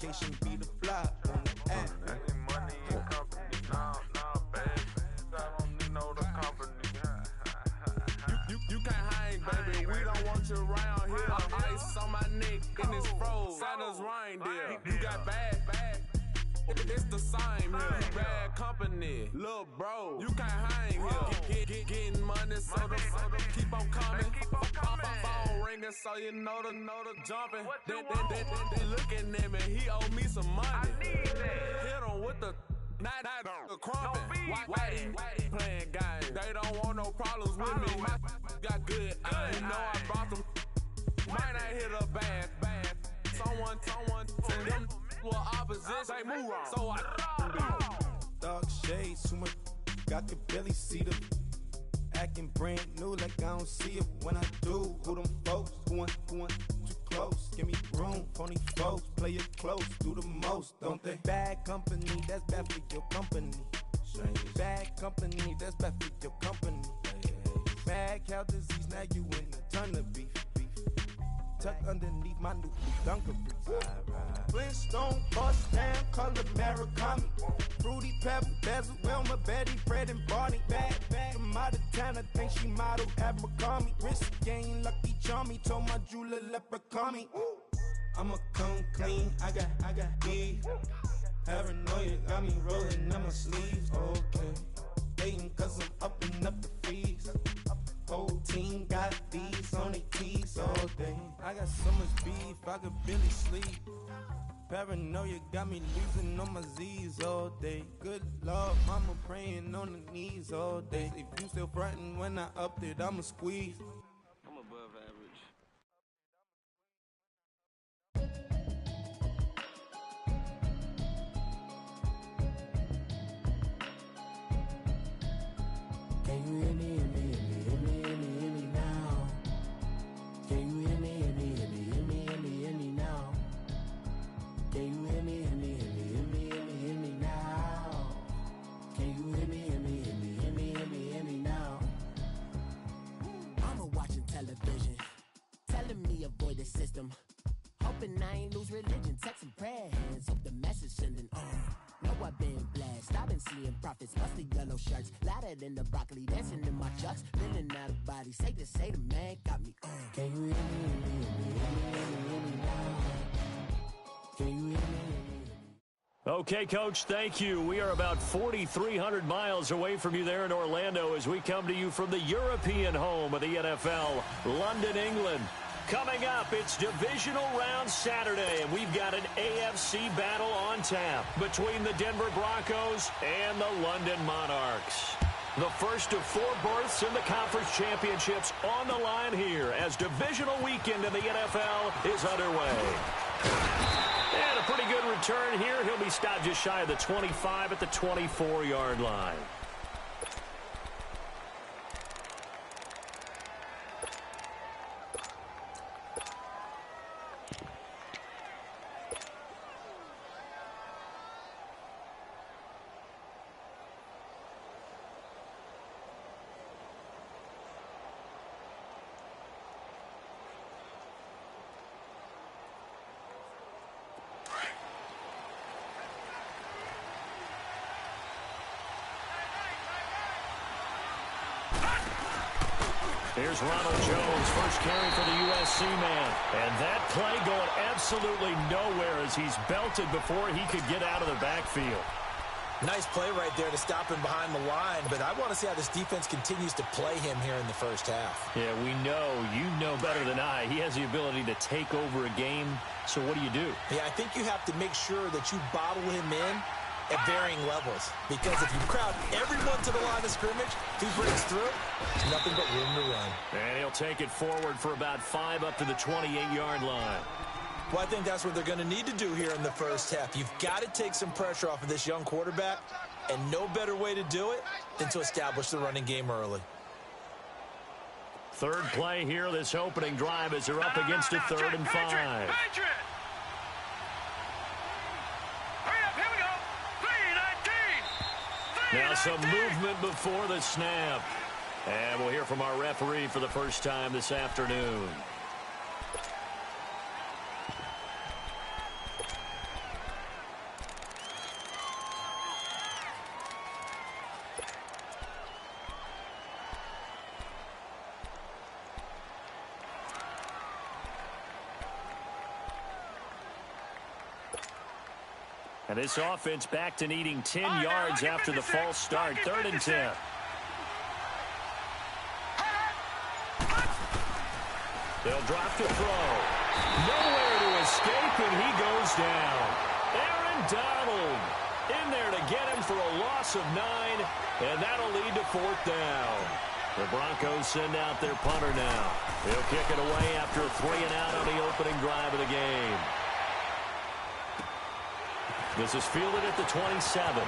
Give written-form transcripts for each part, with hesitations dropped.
Education be the fly on the app. Money and company, nah, baby. I don't need no other company. You can't hang, baby. We don't want you around here. Ice on my neck and it's froze. Santa's reindeer. You got bad. It's the same here. You bad company, little bro. You can't hang here. Getting money, so the keep on coming. Phone ringing, so you know the jumping. They looking at me. He owe me some money. Hit him with the not the crumping. Why they playing games? They don't want no problems with me. Got good. You know I brought them. Might not hit a bad. Someone tell them. Well, opposition, move on. So I Dark shades, too much. I could barely see them. Acting brand new, like I don't see it when I do. Who them folks? Who want too close? Give me room, phony folks. Play it close, do the most, don't they? Bad company, that's bad for your company. Bad company, that's bad for your company. Bad cow disease, now you in a ton of beef. Tuck underneath my new Dunkaroos. Flintstone, bust down, color Murakami. Fruity Pebble, Basil, Wilma, Betty, Fred, and Barney. Bad from out of town, I think she model Abercrombie. Wrist game, Lucky Charmy, told my jeweler leprechaun. I'ma come clean, I got beef. Paranoia got me rolling on my sleeves. Okay, hating cause I'm upping up the fees. Whole team got these on their keys all day. I got so much beef, I could barely sleep. Paranoia got me losing on my Z's all day. Good Lord, mama praying on the knees all day. If you still frontin' when I upped it, I'ma squeeze. I'm above average. Can you hear me? System. Hoping I ain't lose religion, text and prayer hands, hope the message sending on. Know I've been blessed, I've been seeing prophets, musty yellow shirts, louder than the broccoli, dancing in my chucks, feeling out of body, say the man got me on. Can you hear me now? Can you hear me? Okay, Coach, thank you. We are about 4,300 miles away from you there in Orlando as we come to you from the European home of the NFL, London, England. Coming up, it's Divisional Round Saturday, and we've got an AFC battle on tap between the Denver Broncos and the London Monarchs. The first of 4 berths in the conference championships on the line here as divisional weekend in the NFL is underway. And a pretty good return here. He'll be stopped just shy of the 25 at the 24-yard line. Here's Ronald Jones, first carry for the USC man. And that play going absolutely nowhere as he's belted before he could get out of the backfield. Nice play right there to stop him behind the line, but I want to see how this defense continues to play him here in the first half. Yeah, we know, you know better than I. He has the ability to take over a game, so what do you do? Yeah, I think you have to make sure that you bottle him in at varying levels, because if you crowd everyone to the line of scrimmage, if he breaks through, there's nothing but room to run. And he'll take it forward for about 5 up to the 28-yard line. Well, I think that's what they're going to need to do here in the first half. You've got to take some pressure off of this young quarterback, and no better way to do it than to establish the running game early. Third play here, this opening drive as they're up against a 3rd and 5. Now some movement before the snap. And we'll hear from our referee for the first time this afternoon. And this offense back to needing 10 yards after the false start. 3rd and 10. They'll drop to throw. Nowhere to escape, and he goes down. Aaron Donald in there to get him for a loss of 9, and that'll lead to 4th down. The Broncos send out their punter now. He'll kick it away after a 3-and-out on the opening drive of the game. This is fielded at the 27.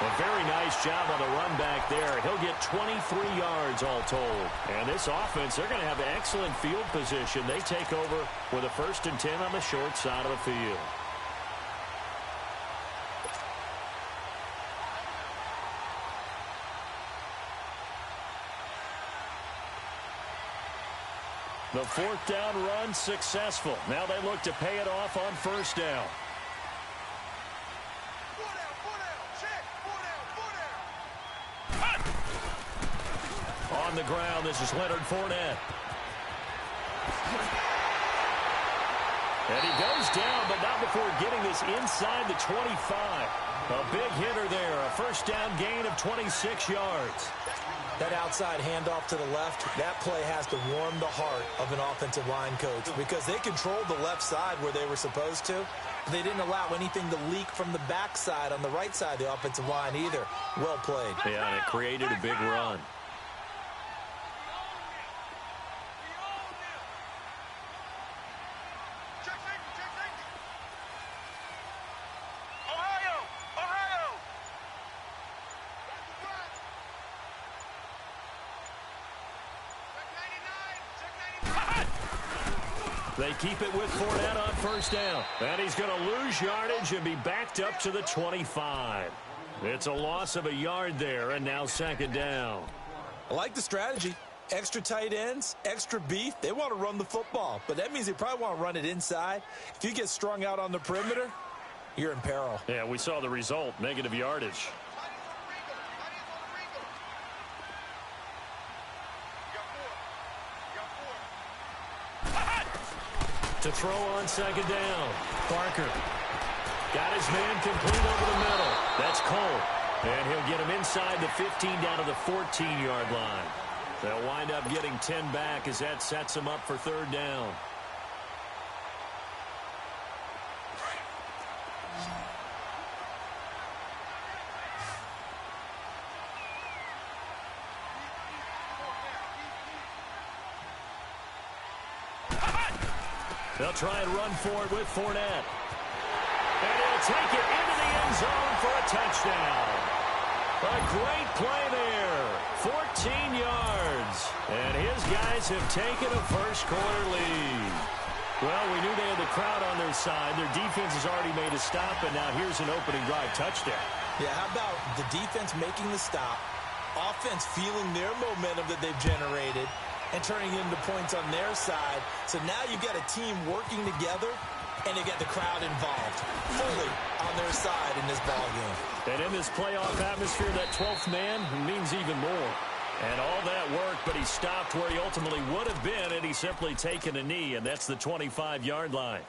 A very nice job on the run back there. He'll get 23 yards all told. And this offense, they're going to have excellent field position. They take over with a 1st and 10 on the short side of the field. The 4th down run successful. Now they look to pay it off on 1st down. On the ground, this is Leonard Fournette. And he goes down, but not before getting this inside the 25. A big hitter there, a 1st down gain of 26 yards. That outside handoff to the left, that play has to warm the heart of an offensive line coach because they controlled the left side where they were supposed to. They didn't allow anything to leak from the backside on the right side of the offensive line either. Well played. Yeah, and it created a big run. They keep it with Fournette on 1st down. And he's going to lose yardage and be backed up to the 25. It's a loss of a yard there, and now 2nd down. I like the strategy. Extra tight ends, extra beef. They want to run the football, but that means they probably want to run it inside. If you get strung out on the perimeter, you're in peril. Yeah, we saw the result, negative yardage. To throw on 2nd down. Parker got his man complete over the middle. That's Cole. And he'll get him inside the 15 down to the 14-yard line. They'll wind up getting 10 back as that sets them up for 3rd down. They'll try and run for it with Fournette. And he'll take it into the end zone for a touchdown. A great play there. 14 yards. And his guys have taken a first-quarter lead. Well, we knew they had the crowd on their side. Their defense has already made a stop, and now here's an opening drive touchdown. Yeah, how about the defense making the stop, offense feeling their momentum that they've generated, and turning into points on their side. So now you've got a team working together, and they get the crowd involved fully on their side in this ballgame. And in this playoff atmosphere, that 12th man means even more. And all that work, but he stopped where he ultimately would have been, and he's simply taken a knee, and that's the 25-yard line.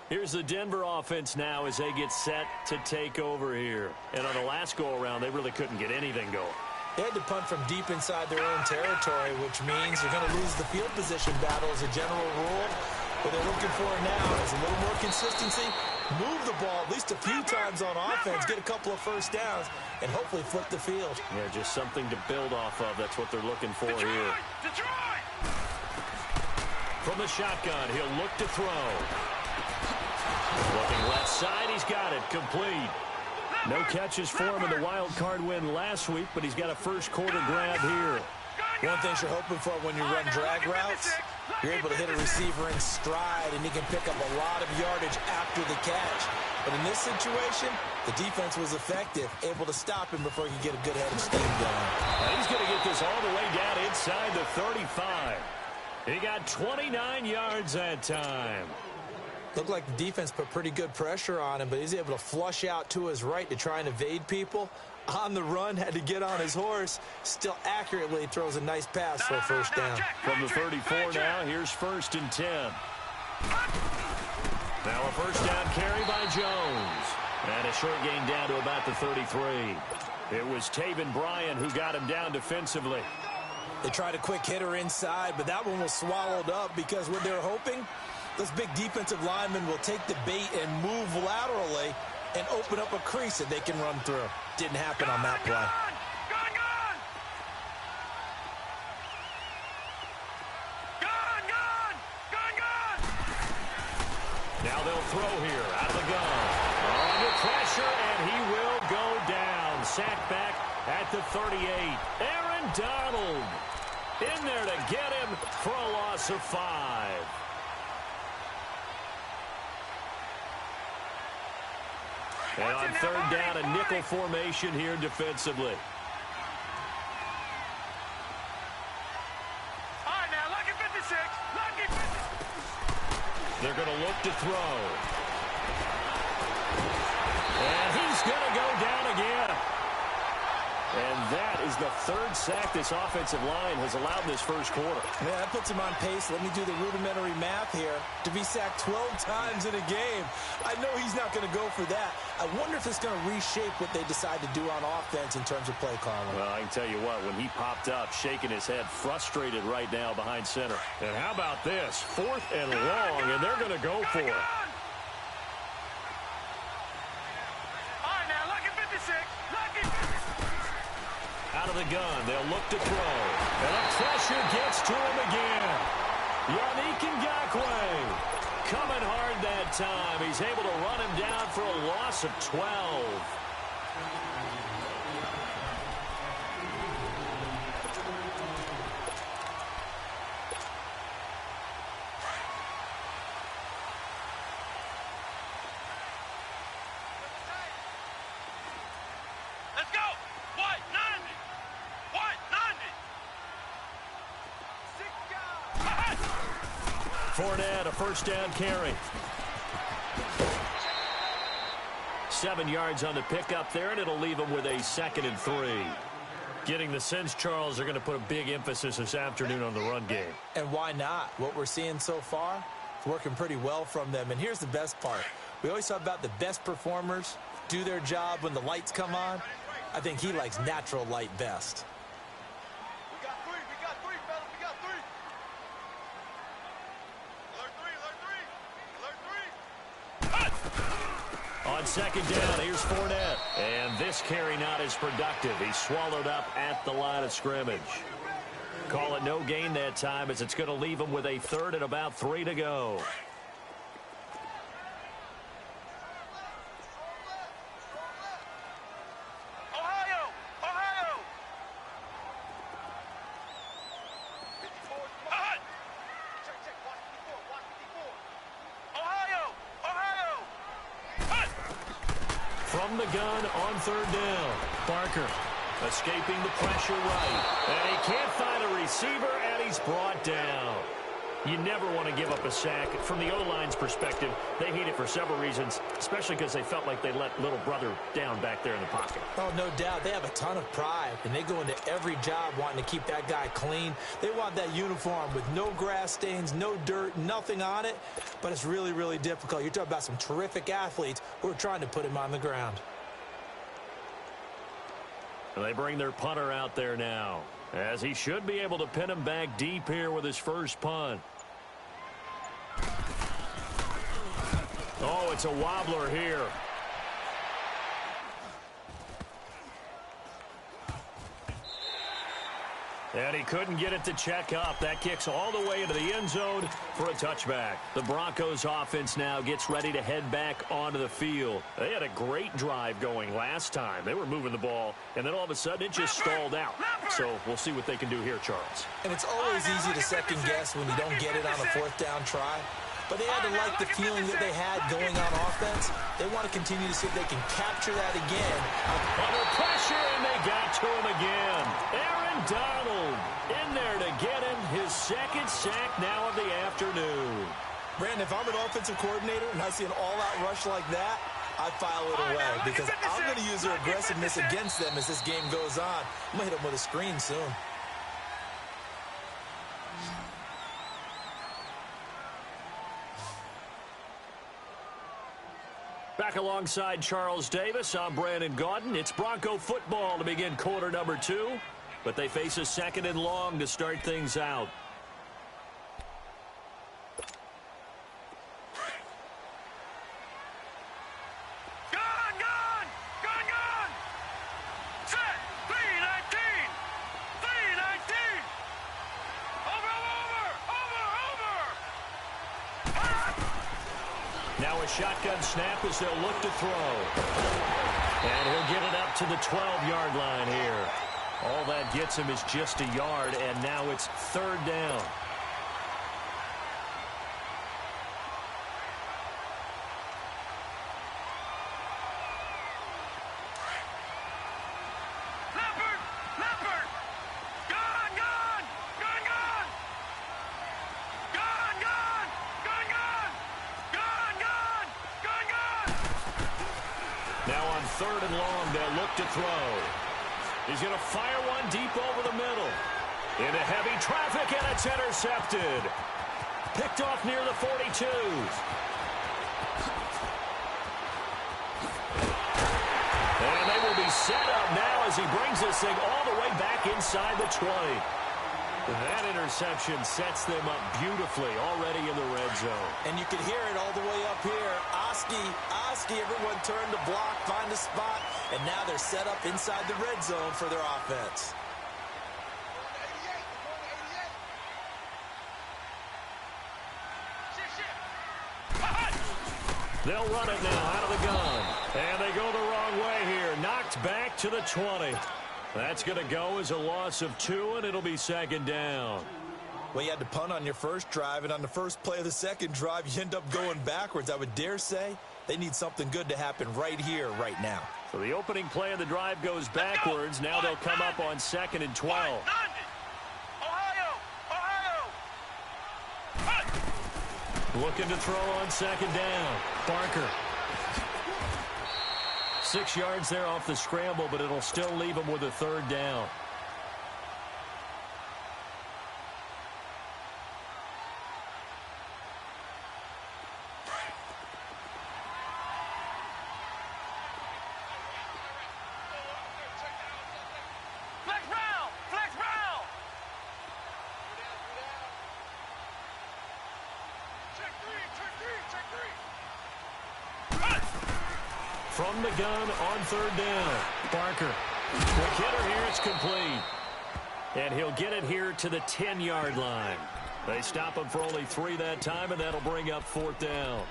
Here's the Denver offense now as they get set to take over here. And on the last go-around, they really couldn't get anything going. They had to punt from deep inside their own territory, which means you're going to lose the field position battle as a general rule. What they're looking for now is a little more consistency, move the ball at least a few times on offense, get a couple of 1st downs, and hopefully flip the field. Yeah, just something to build off of. That's what they're looking for here. From the shotgun, he'll look to throw. Looking left side, he's got it, complete. No catches for him in the wild card win last week, but he's got a first-quarter grab here. One thing you're hoping for when you run drag routes, you're able to hit a receiver in stride, and he can pick up a lot of yardage after the catch. But in this situation, the defense was effective, able to stop him before he could get a good head of steam going. Now he's going to get this all the way down inside the 35. He got 29 yards that time. Looked like the defense put pretty good pressure on him, but he's able to flush out to his right to try and evade people. On the run, had to get on his horse. Still accurately throws a nice pass for a 1st down. From the 34 now, here's 1st and 10. Now a first down carry by Jones. And a short gain down to about the 33. It was Taven Bryan who got him down defensively. They tried a quick hitter inside, but that one was swallowed up because what they're hoping, those big defensive linemen will take the bait and move laterally and open up a crease that they can run through. Didn't happen on that play. Now they'll throw here out of the gun. Under pressure, and he will go down. Sacked back at the 38. Aaron Donald in there to get him for a loss of 5. And on third down, a nickel formation here defensively. All right, now, lucky 56. Lucky 56. They're going to look to throw. And he's going to go down again. And that is the third sack this offensive line has allowed this first quarter. Yeah, that puts him on pace. Let me do the rudimentary math here. To be sacked 12 times in a game, I know he's not going to go for that. I wonder if it's going to reshape what they decide to do on offense in terms of play calling. Well, I can tell you what, when he popped up, shaking his head, frustrated right now behind center. And how about this? 4th and long, and they're going to go for it. All right, now, lucky 56. Lucky 56. Out of the gun, they'll look to throw. And the pressure gets to him again. Yannick Ngakoue coming hard that time. He's able to run him down for a loss of 12. Let's go. White 90. White 90. Fournette, a first down carry. 7 yards on the pickup there, and it'll leave him with a 2nd and 3. Getting the sense, Charles, they're going to put a big emphasis this afternoon on the run game. And why not? What we're seeing so far, it's working pretty well from them. And here's the best part. We always talk about the best performers do their job when the lights come on. I think he likes natural light best. We got three, fellas. We got 3. Alert 3. On second down, here's Fournette. And this carry not as productive. He's swallowed up at the line of scrimmage. Call it no gain that time, as it's going to leave him with a 3rd and about 3 to go. From the gun on 3rd down. Barker escaping the pressure right. And he can't find a receiver, and he's brought down. You never want to give up a sack. From the O-line's perspective, they hate it for several reasons, especially because they felt like they let little brother down back there in the pocket. Oh, no doubt. They have a ton of pride, and they go into every job wanting to keep that guy clean. They want that uniform with no grass stains, no dirt, nothing on it. But it's really, really difficult. You're talking about some terrific athletes who are trying to put him on the ground. And they bring their punter out there now, as he should be able to pin him back deep here with his first punt. Oh, it's a wobbler here. And he couldn't get it to check up. That kicks all the way into the end zone for a touchback. The Broncos offense now gets ready to head back onto the field. They had a great drive going last time. They were moving the ball, and then all of a sudden it just stalled out. So we'll see what they can do here, Charles. And it's always easy to second guess when you don't get it on a 4th down try. But they had to like the feeling that they had going on offense. They want to continue to see if they can capture that again. Under pressure, and they got to him again. Aaron Donald in there to get him his 2nd sack now of the afternoon. Brandon, if I'm an offensive coordinator and I see an all-out rush like that, I file it away because I'm going to use their aggressiveness against them as this game goes on. I'm going to hit them with a screen soon. Back alongside Charles Davis, I'm Brandon Gaudin. It's Bronco football to begin quarter number 2, but they face a second and long to start things out. Now a shotgun snap as they'll look to throw. And he'll get it up to the 12-yard line here. All that gets him is just a yard, and now it's third down. Now on third and long, they'll look to throw. He's going to fire one deep over the middle. Into heavy traffic, and it's intercepted. Picked off near the 42. And they will be set up now as he brings this thing all the way back inside the 20. That interception sets them up beautifully already in the red zone. And you can hear it all the way up here. Oski, everyone turned to block, find a spot, and now they're set up inside the red zone for their offense. They'll run it now out of the gun. And they go the wrong way here. Knocked back to the 20. That's going to go as a loss of 2, and it'll be second down. Well, you had to punt on your first drive, and on the first play of the second drive, you end up going backwards. I would dare say they need something good to happen right here, right now. So the opening play of the drive goes backwards. Now they'll come up on 2nd and 12. Looking to throw on 2nd down. Barker. 6 yards there off the scramble, but it'll still leave him with a third down. From the gun on third down. Barker. Quick hitter here. It's complete. And he'll get it here to the 10-yard line. They stop him for only 3 that time, and that'll bring up 4th down.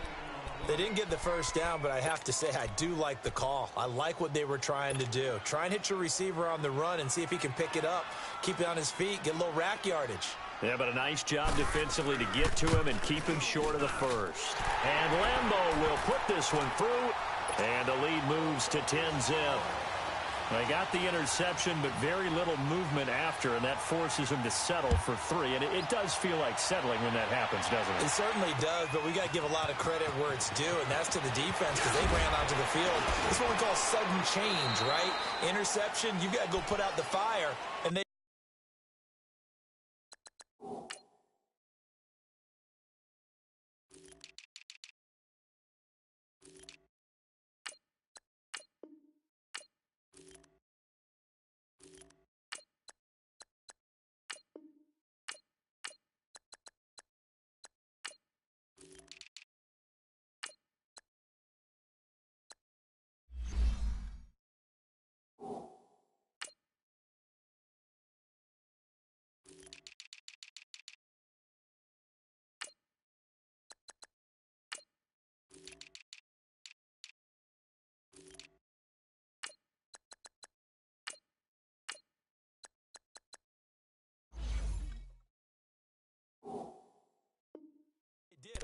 They didn't get the first down, but I have to say I do like the call. I like what they were trying to do. Try and hit your receiver on the run and see if he can pick it up, keep it on his feet, get a little rack yardage. Yeah, but a nice job defensively to get to him and keep him short of the first. And Lambeau will put this one through. And the lead moves to 10-zip. They got the interception, but very little movement after, and that forces them to settle for 3. And it does feel like settling when that happens, doesn't it? It certainly does, but we got to give a lot of credit where it's due, and that's to the defense because they ran onto the field. This is what we call sudden change, right? Interception, you got to go put out the fire, and they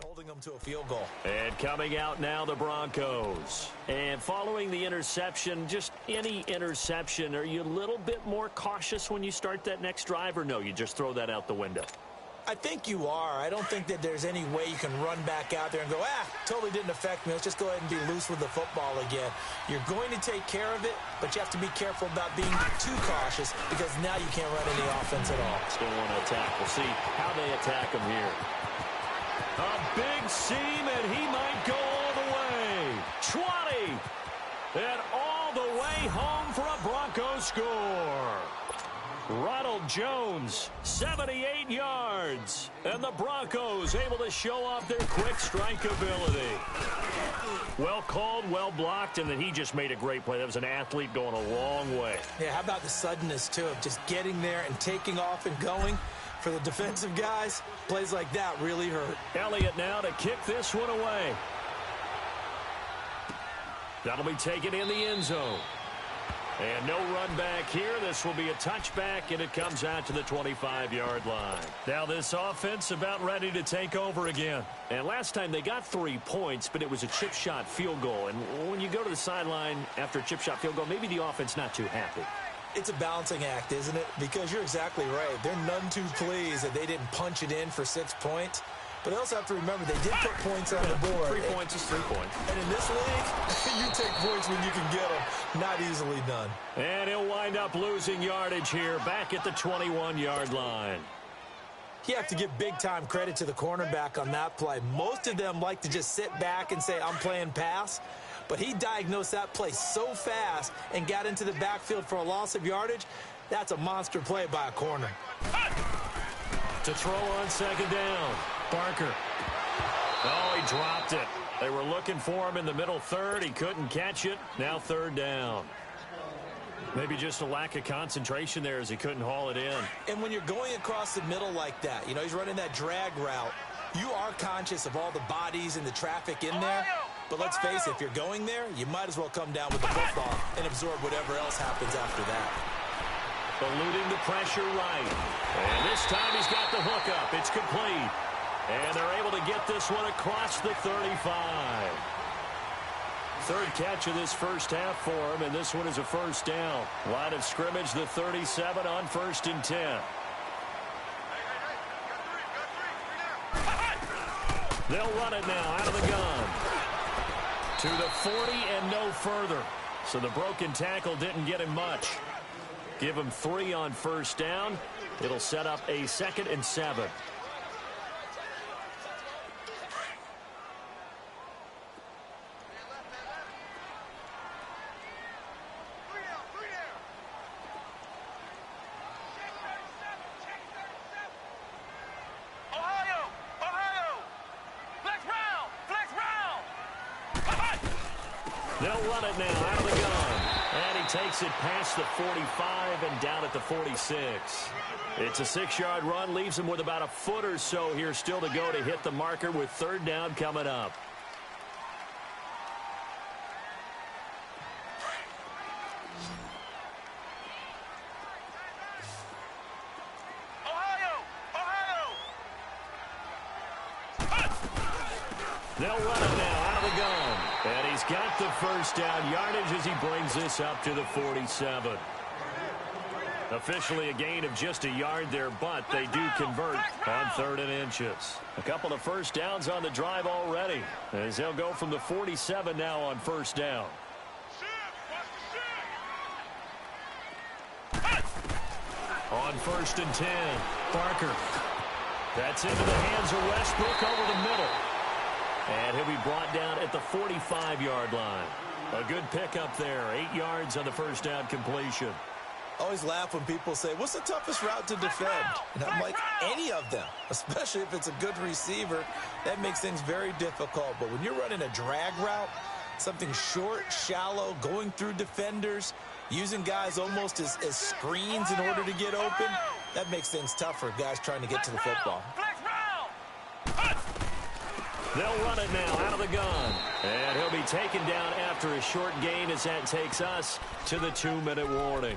holding them to a field goal. And coming out now, the Broncos. And following the interception, just any interception, are you a little bit more cautious when you start that next drive, or no, you just throw that out the window? I think you are. I don't think that there's any way you can run back out there and go, totally didn't affect me. Let's just go ahead and be loose with the football again. You're going to take care of it, but you have to be careful about being too cautious because now you can't run any offense at all. Still want to attack. We'll see how they attack him here. A big seam, and he might go all the way. score. Ronald Jones, 78 yards. And the Broncos able to show off their quick strike ability. Well called, well blocked, and then he just made a great play. That was an athlete going a long way. Yeah, how about the suddenness, too, of just getting there and taking off and going? For the defensive guys, plays like that really hurt. Elliott now to kick this one away. That'll be taken in the end zone. And no run back here. This will be a touchback, and it comes out to the 25-yard line. Now this offense about ready to take over again. And last time they got 3 points, but it was a chip shot field goal. And when you go to the sideline after a chip shot field goal, maybe the offense not too happy. It's a balancing act, isn't it? Because you're exactly right. They're none too pleased that they didn't punch it in for 6 points. But they also have to remember they did put points on the board. 3 points is 3 points. And in this league, you take points when you can get them. Not easily done. And he'll wind up losing yardage here back at the 21-yard line. You have to give big-time credit to the cornerback on that play. Most of them like to just sit back and say, I'm playing pass. But he diagnosed that play so fast and got into the backfield for a loss of yardage. That's a monster play by a corner. To throw on second down, Barker. Oh, he dropped it. They were looking for him in the middle third. He couldn't catch it. Now third down. Maybe just a lack of concentration there as he couldn't haul it in. And when you're going across the middle like that, you know, he's running that drag route, you are conscious of all the bodies and the traffic in there. But let's face it, if you're going there, you might as well come down with the football and absorb whatever else happens after that. Eluding the pressure right. And this time he's got the hook up. It's complete. And they're able to get this one across the 35. Third catch of this first half for him, and this one is a first down. Line of scrimmage, the 37 on 1st and 10. They'll run it now out of the gun. To the 40 and no further. So the broken tackle didn't get him much. Give him 3 on first down. It'll set up a 2nd and 7. They'll run it now out of the gun. And he takes it past the 45 and down at the 46. It's a 6-yard run, leaves him with about a foot or so here still to go to hit the marker with third down coming up. They'll run it now out of the gun. And he's got the first down yardage as he brings this up to the 47. Officially a gain of just a yard there, but they do convert on 3rd and inches. A couple of first downs on the drive already, as they'll go from the 47 now on first down. On 1st and 10, Barker. That's into the hands of Westbrook over the middle. And he'll be brought down at the 45-yard line. A good pickup there. 8 yards on the first down completion. Always laugh when people say, what's the toughest route to defend? And I'm like, any of them, especially if it's a good receiver. That makes things very difficult. But when you're running a drag route, something short, shallow, going through defenders, using guys almost as screens in order to get open, that makes things tough for guys trying to get to the football. They'll run it now out of the gun. And he'll be taken down after a short gain as that takes us to the 2-minute warning.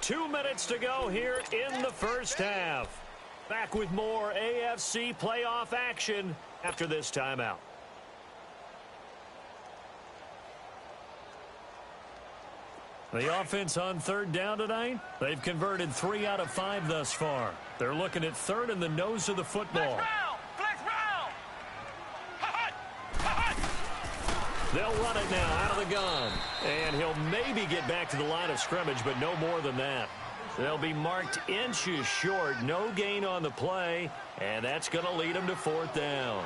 2 minutes to go here in the first half. Back with more AFC playoff action after this timeout. The offense on third down tonight, they've converted 3 out of 5 thus far. They're looking at third in the nose of the football. They'll run it now out of the gun. And he'll maybe get back to the line of scrimmage, but no more than that. They'll be marked inches short. No gain on the play. And that's going to lead him to 4th down.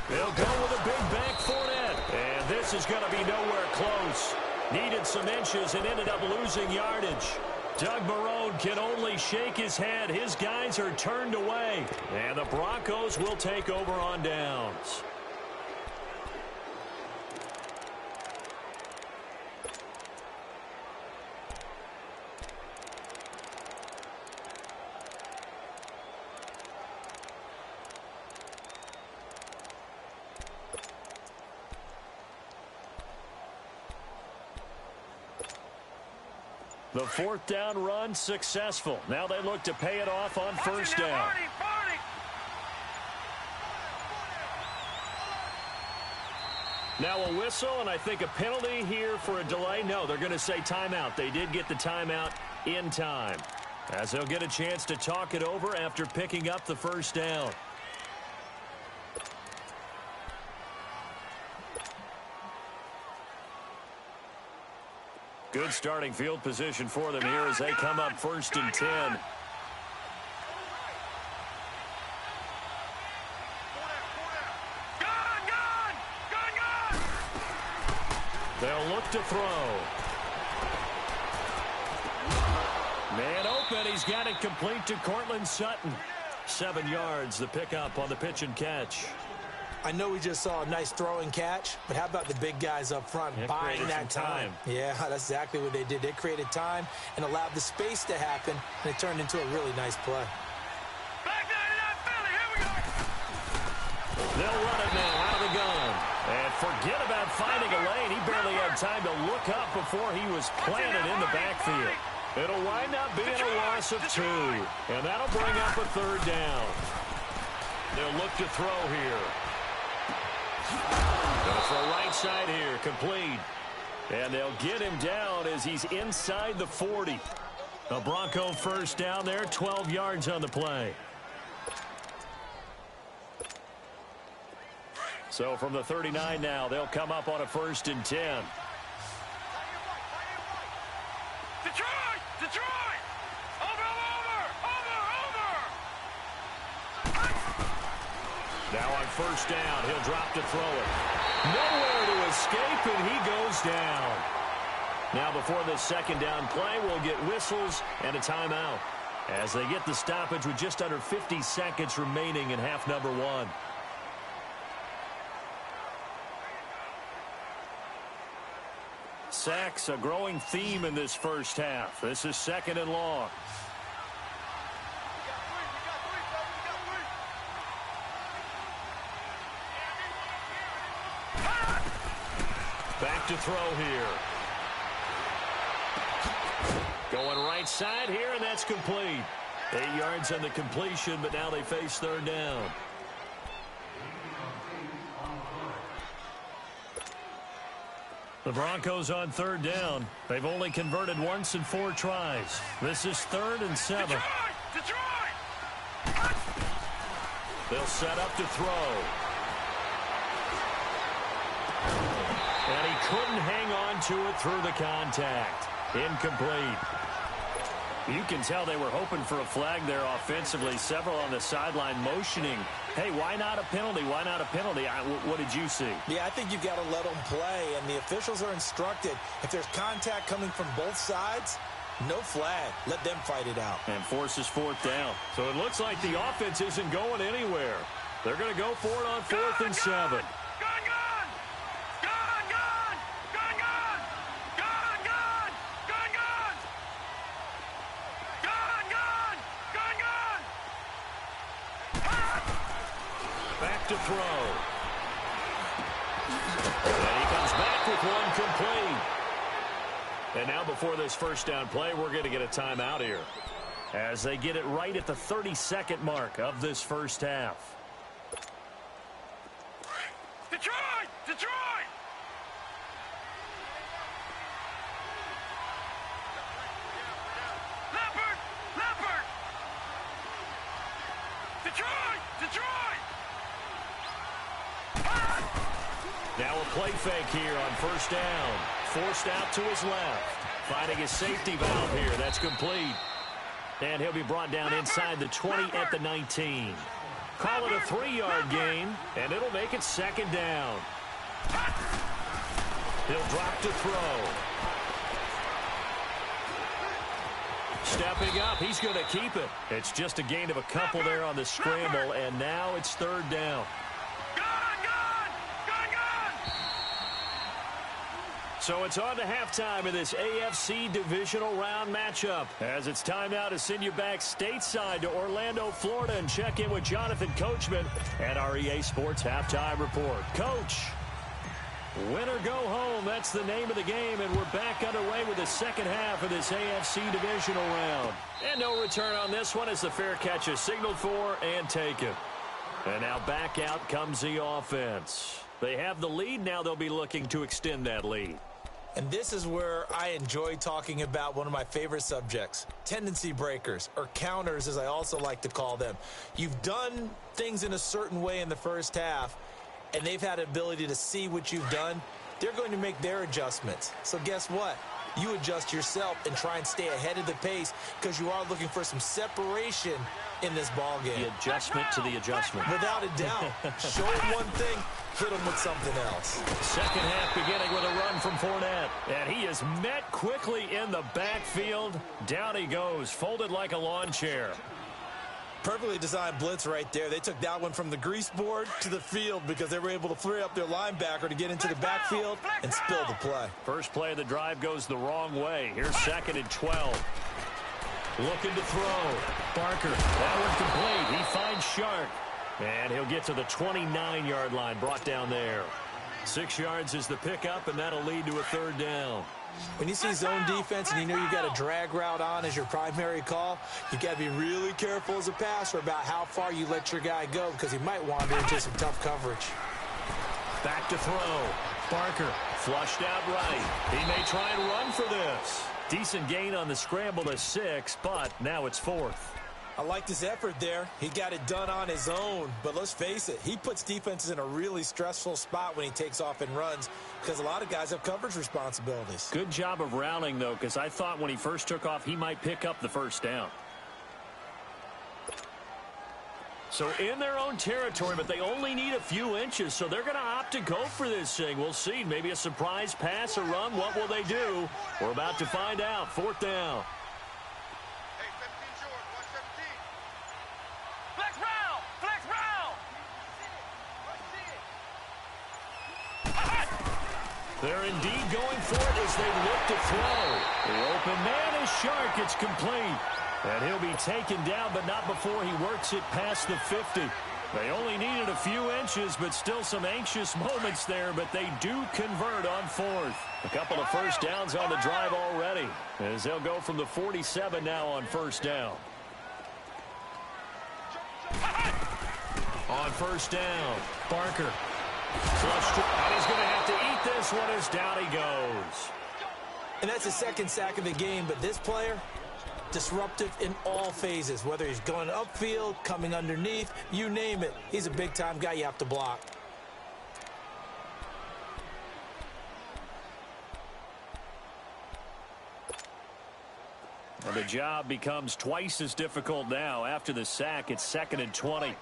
They'll go with a big back Fournette. this is going to be nowhere close. Needed some inches and ended up losing yardage. Doug Marrone can only shake his head. His guys are turned away. And the Broncos will take over on downs. The fourth down run successful. Now they look to pay it off on first down. Now a whistle, and I think a penalty here for a delay. No, they're going to say timeout. They did get the timeout in time, as they'll get a chance to talk it over after picking up the first down. Good starting field position for them here as they come up first and 10. They'll look to throw. Man open. He's got it complete to Cortland Sutton. 7 yards, the pickup on the pitch and catch. I know we just saw a nice throwing catch, but how about the big guys up front buying that time? Yeah, that's exactly what they did. They created time and allowed the space to happen, and it turned into a really nice play. They'll run it now out of the gun. And forget about finding a lane. He barely had time to look up before he was planted in the backfield. It'll wind up being a loss of 2, and that'll bring up a third down. They'll look to throw here. Going to throw right side here, complete. And they'll get him down as he's inside the 40. A Bronco first down there, 12 yards on the play. So from the 39 now, they'll come up on a first and 10. Detroit! Detroit! Over! Now on first down, he'll drop to throw it. Nowhere to escape, and he goes down. Now before this second down play, we'll get whistles and a timeout as they get the stoppage with just under 50 seconds remaining in half number 1. Sacks, a growing theme in this first half. This is second and long. Back to throw here. Going right side here, and that's complete. 8 yards on the completion, but now they face third down. The Broncos on third down. They've only converted once in 4 tries. This is 3rd and 7. Detroit! They'll set up to throw. And he couldn't hang on to it through the contact. Incomplete. You can tell they were hoping for a flag there offensively. Several on the sideline motioning. Hey, why not a penalty? Why not a penalty? What did you see? Yeah, I think you've got to let them play, and the officials are instructed. If there's contact coming from both sides, no flag. Let them fight it out. And forces 4th down. So it looks like the offense isn't going anywhere. They're going to go for it on 4th and 7. To throw. And he comes back with one complete. And now before this first down play, we're going to get a timeout here as they get it right at the 32nd mark of this first half. Detroit! Detroit! Leopard! Leopard! Detroit! Detroit! Now a play fake here on first down. Forced out to his left. Finding his safety valve here. That's complete. And he'll be brought down inside the 20 at the 19. Call it a 3-yard gain, and it'll make it second down. He'll drop to throw. Stepping up, he's going to keep it. It's just a gain of a couple there on the scramble, and now it's third down. So it's on to halftime in this AFC divisional round matchup. As it's time now to send you back stateside to Orlando, Florida, and check in with Jonathan Coachman at our EA Sports Halftime Report. Coach, win or go home, that's the name of the game, and we're back underway with the second half of this AFC divisional round. And no return on this one as the fair catch is signaled for and taken. And now back out comes the offense. They have the lead. Now they'll be looking to extend that lead. And this is where I enjoy talking about one of my favorite subjects, tendency breakers, or counters as I also like to call them. You've done things in a certain way in the first half, and they've had an ability to see what you've done. They're going to make their adjustments. So guess what? You adjust yourself and try and stay ahead of the pace because you are looking for some separation in this ball game. The adjustment to the adjustment. Without a doubt. Show them one thing, hit them with something else. Second half beginning with a run from Fournette. And he is met quickly in the backfield. Down he goes, folded like a lawn chair. Perfectly designed blitz right there. They took that one from the grease board to the field because they were able to free up their linebacker to get into the backfield and spill the play. First play of the drive goes the wrong way. Here's second and 12. Looking to throw. Barker, that one complete. He finds Shark. And he'll get to the 29-yard line, brought down there. 6 yards is the pickup, and that'll lead to a third down. When you see zone defense and you know you got a drag route on as your primary call, you got to be really careful as a passer about how far you let your guy go because he might wander into some tough coverage. Back to throw. Barker flushed out right. He may try and run for this. Decent gain on the scramble to 6, but now it's fourth. I like this effort there. He got it done on his own, but let's face it, he puts defenses in a really stressful spot when he takes off and runs because a lot of guys have coverage responsibilities. Good job of rounding, though, because I thought when he first took off, he might pick up the first down. So in their own territory, but they only need a few inches, so they're going to opt to go for this thing. We'll see. Maybe a surprise pass or run. What will they do? We're about to find out. Fourth down. They're indeed going for it as they look to throw. The open man is Shark. It's complete. And he'll be taken down, but not before he works it past the 50. They only needed a few inches, but still some anxious moments there, but they do convert on fourth. A couple of first downs on the drive already, as they'll go from the 47 now on first down. On first down, Barker. Flushed, and he's going to have to eat this one as down he goes. And that's his second sack of the game, but this player, disruptive in all phases, whether he's going upfield, coming underneath, you name it. He's a big-time guy you have to block. And the job becomes twice as difficult now. After the sack, it's second and 20.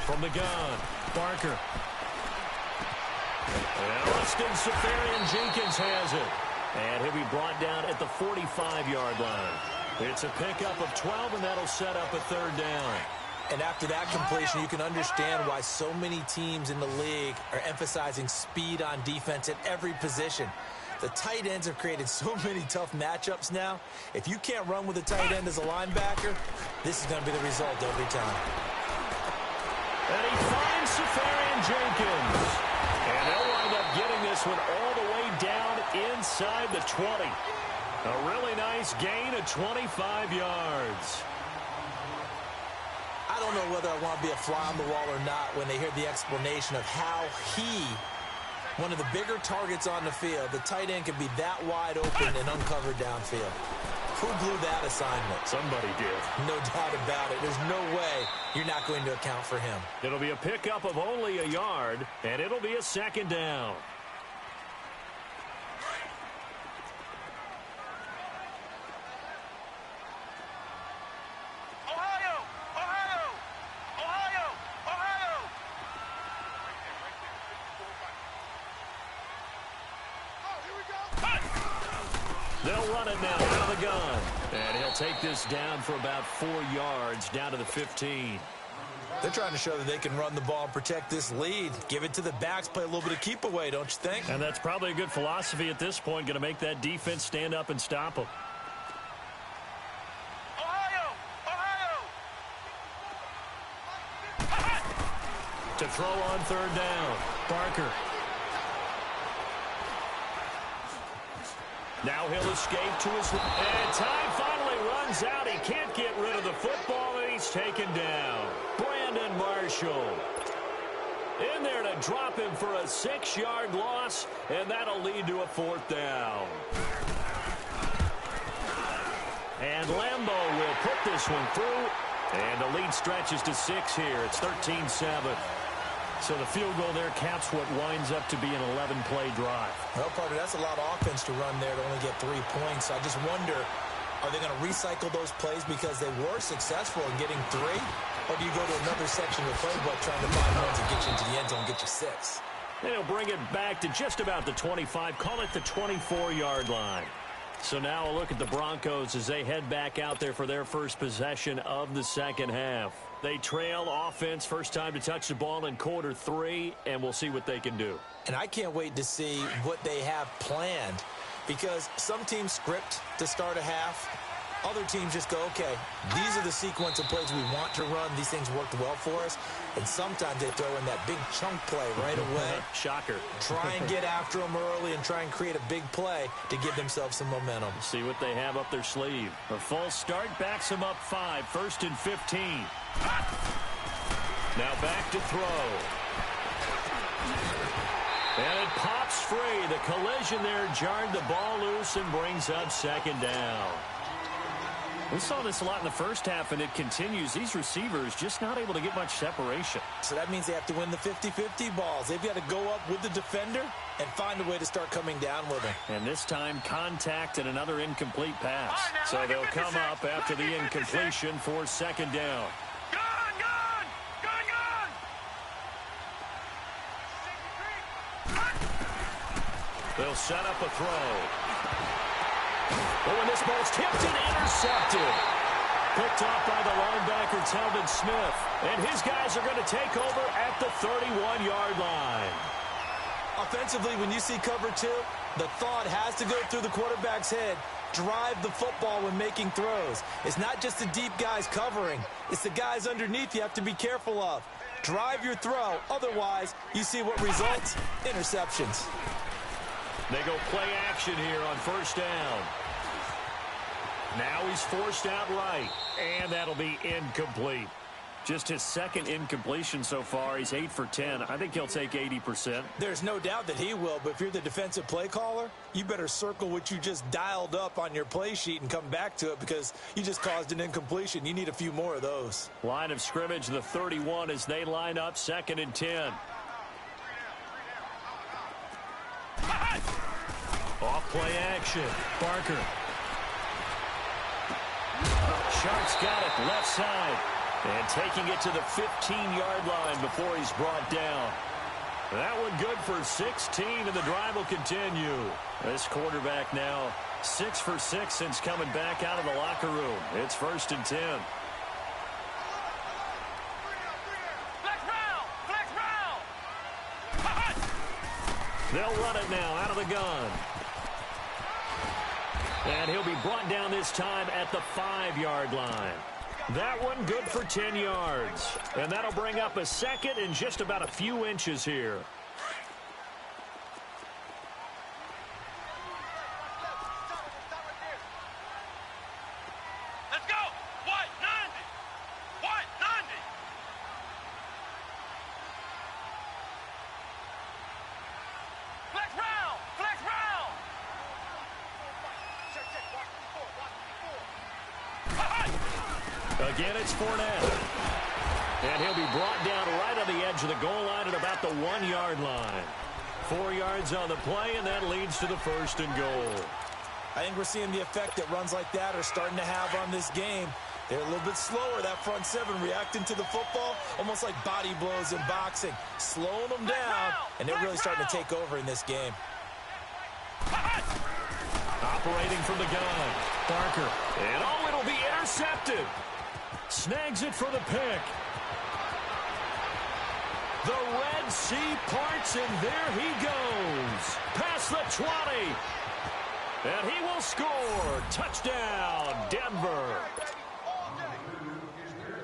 From the gun, Barker. And Austin Safarian-Jenkins has it. And he'll be brought down at the 45-yard line. It's a pickup of 12, and that'll set up a third down. And after that completion, you can understand why so many teams in the league are emphasizing speed on defense at every position. The tight ends have created so many tough matchups now. If you can't run with a tight end as a linebacker, this is going to be the result every time. And he finds Safarian-Jenkins. And they'll wind up getting this one all the way down inside the 20. A really nice gain of 25 yards. I don't know whether I want to be a fly on the wall or not when they hear the explanation of how he, one of the bigger targets on the field, the tight end can be that wide open and uncovered downfield. Who blew that assignment? Somebody did. No doubt about it. There's no way you're not going to account for him. It'll be a pickup of only a yard, and it'll be a second down. They'll run it now out of the gun. And he'll take this down for about 4 yards, down to the 15. They're trying to show that they can run the ball and protect this lead. Give it to the backs, play a little bit of keep away, don't you think? And that's probably a good philosophy at this point, going to make that defense stand up and stop them. To throw on third down, Barker. Now he'll escape to his left. And time finally runs out. He can't get rid of the football, and he's taken down. Brandon Marshall in there to drop him for a 6-yard loss, and that'll lead to a 4th down. And Lambeau will put this one through, and the lead stretches to 6 here. It's 13-7. So the field goal there caps what winds up to be an 11-play drive. Well, Parker, that's a lot of offense to run there to only get 3 points. I just wonder, are they going to recycle those plays because they were successful in getting 3? Or do you go to another section of the playbook trying to find ones and get you into the end zone and get you 6? And he'll bring it back to just about the 25. Call it the 24-yard line. So now a look at the Broncos as they head back out there for their first possession of the second half. They trail offense, first time to touch the ball in quarter 3, and we'll see what they can do. And I can't wait to see what they have planned, because some teams script to start a half. Other teams just go, okay, these are the sequence of plays we want to run. These things worked well for us. And sometimes they throw in that big chunk play right away. Shocker. Try and get after them early and try and create a big play to give themselves some momentum. See what they have up their sleeve. A false start backs them up 5, 1st and 15. Now back to throw. And it pops free. The collision there jarred the ball loose and brings up 2nd down. We saw this a lot in the first half, and it continues. These receivers just not able to get much separation. So that means they have to win the 50-50 balls. They've got to go up with the defender and find a way to start coming down with him. And this time, contact and another incomplete pass. So they'll come up after the incompletion for 2nd down. They'll set up a throw. Oh, and this ball's tipped and intercepted. Picked off by the linebacker, Telvin Smith. And his guys are going to take over at the 31-yard line. Offensively, when you see cover 2, the thought has to go through the quarterback's head. Drive the football when making throws. It's not just the deep guys covering. It's the guys underneath you have to be careful of. Drive your throw. Otherwise, you see what results? Interceptions. They go play action here on 1st down. Now he's forced out right, and that'll be incomplete. Just his 2nd incompletion so far. He's 8 for 10. I think he'll take 80%. There's no doubt that he will, but if you're the defensive play caller, you better circle what you just dialed up on your play sheet and come back to it, because you just caused an incompletion. You need a few more of those. Line of scrimmage, the 31 as they line up 2nd and 10. Off play action. Barker. Sharks got it left side. And taking it to the 15-yard line before he's brought down. That one good for 16, and the drive will continue. This quarterback now 6 for 6 since coming back out of the locker room. It's 1st and 10. They'll run it now out of the gun. And he'll be brought down this time at the 5-yard line. That one good for 10 yards. And that'll bring up a 2nd and just about a few inches here. Let's go! White 90! White 90! Flex round! Flex round! Again, it's Fournette. And he'll be brought down right on the edge of the goal line at about the 1-yard line. 4 yards on the play, and that leads to the 1st and goal. I think we're seeing the effect that runs like that are starting to have on this game. They're a little bit slower, that front 7, reacting to the football, almost like body blows in boxing, slowing them down, and they're really starting to take over in this game. operating from the gun. Barker. And it'll be intercepted. Snags it for the pick. The Red Sea parts, and there he goes. Past the 20. And he will score. Touchdown, Denver.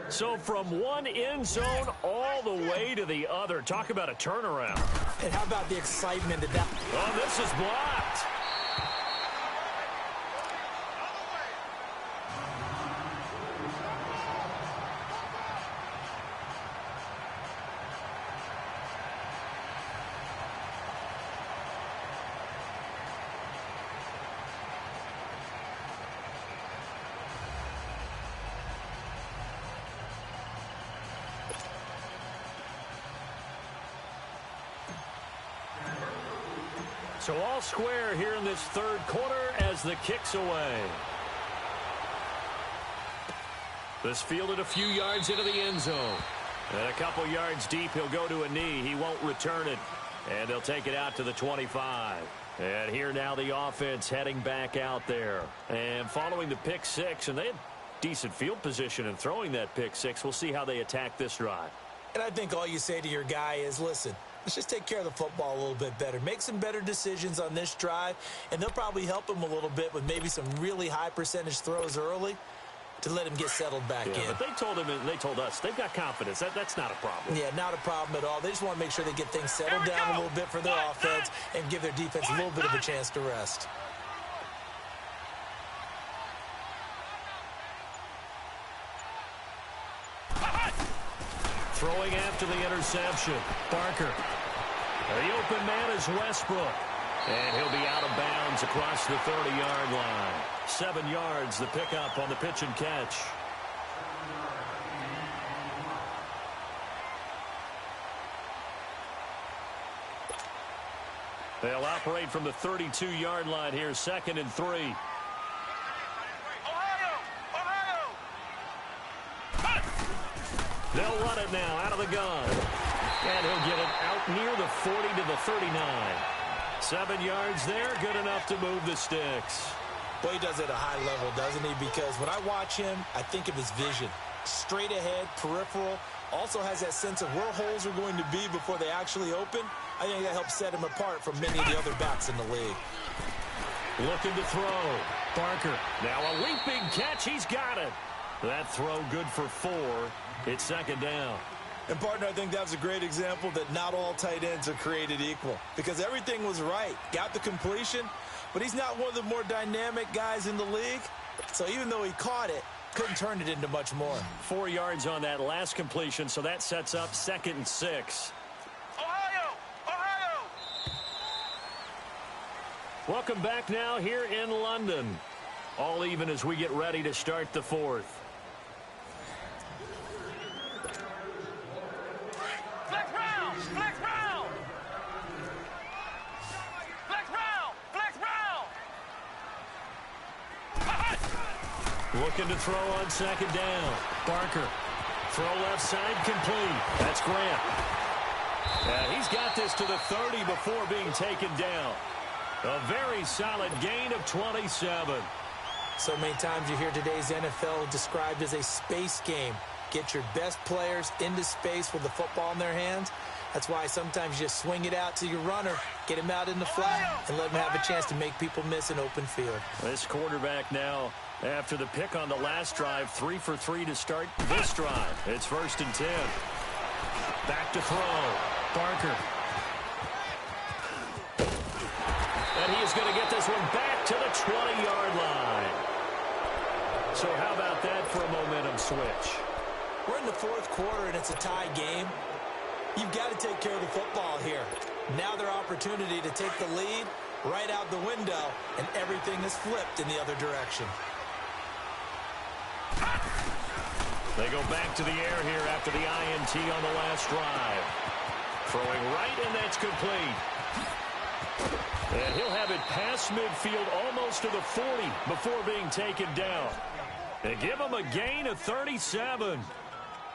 So from one end zone all the way to the other. Talk about a turnaround. And how about the excitement that... Oh, this is blocked. So all square here in this third quarter as the kick's away. This fielded a few yards into the end zone. And a couple yards deep, he'll go to a knee. He won't return it. And they'll take it out to the 25. And here now the offense heading back out there. And following the pick six, and they had decent field position in throwing that pick six. We'll see how they attack this drive. And I think all you say to your guy is, listen, let's just take care of the football a little bit better. Make some better decisions on this drive, and they'll probably help him a little bit with maybe some really high percentage throws early to let him get settled back in. But they told him, and they told us, they've got confidence. That's not a problem. Yeah, not a problem at all. They just want to make sure they get things settled down a little bit for their offense and give their defense a little bit of a chance to rest. Throwing after the interception. Barker. The open man is Westbrook. And he'll be out of bounds across the 30-yard line. 7 yards, the pickup on the pitch and catch. They'll operate from the 32-yard line here, 2nd and 3. They'll run it now out of the gun. And he'll get it out near the 40 to the 39. 7 yards there, good enough to move the sticks. Boy, he does it at a high level, doesn't he? Because when I watch him, I think of his vision. Straight ahead, peripheral. Also has that sense of where holes are going to be before they actually open. I think that helps set him apart from many of the other backs in the league. Looking to throw. Barker. Now a leaping catch. He's got it. That throw good for 4. It's 2nd down. And, partner, I think that was a great example that not all tight ends are created equal. Because everything was right. Got the completion, but he's not one of the more dynamic guys in the league. So even though he caught it, couldn't turn it into much more. 4 yards on that last completion, so that sets up 2nd and 6. Ohio! Welcome back now here in London. All even as we get ready to start the 4th. Looking to throw on 2nd down. Barker. Throw left side complete. That's Grant. And he's got this to the 30 before being taken down. A very solid gain of 27. So many times you hear today's NFL described as a space game. Get your best players into space with the football in their hands. That's why sometimes you just swing it out to your runner, get him out in the flat, and let him have a chance to make people miss an open field. This quarterback now, after the pick on the last drive, 3 for 3 to start this drive. It's 1st and 10. Back to throw. Barker. And he is going to get this one back to the 20-yard line. So how about that for a momentum switch? We're in the 4th quarter, and it's a tie game. You've got to take care of the football here. Now their opportunity to take the lead right out the window, and everything is flipped in the other direction. They go back to the air here after the INT on the last drive. Throwing right, and that's complete. And he'll have it past midfield almost to the 40 before being taken down. They give him a gain of 37.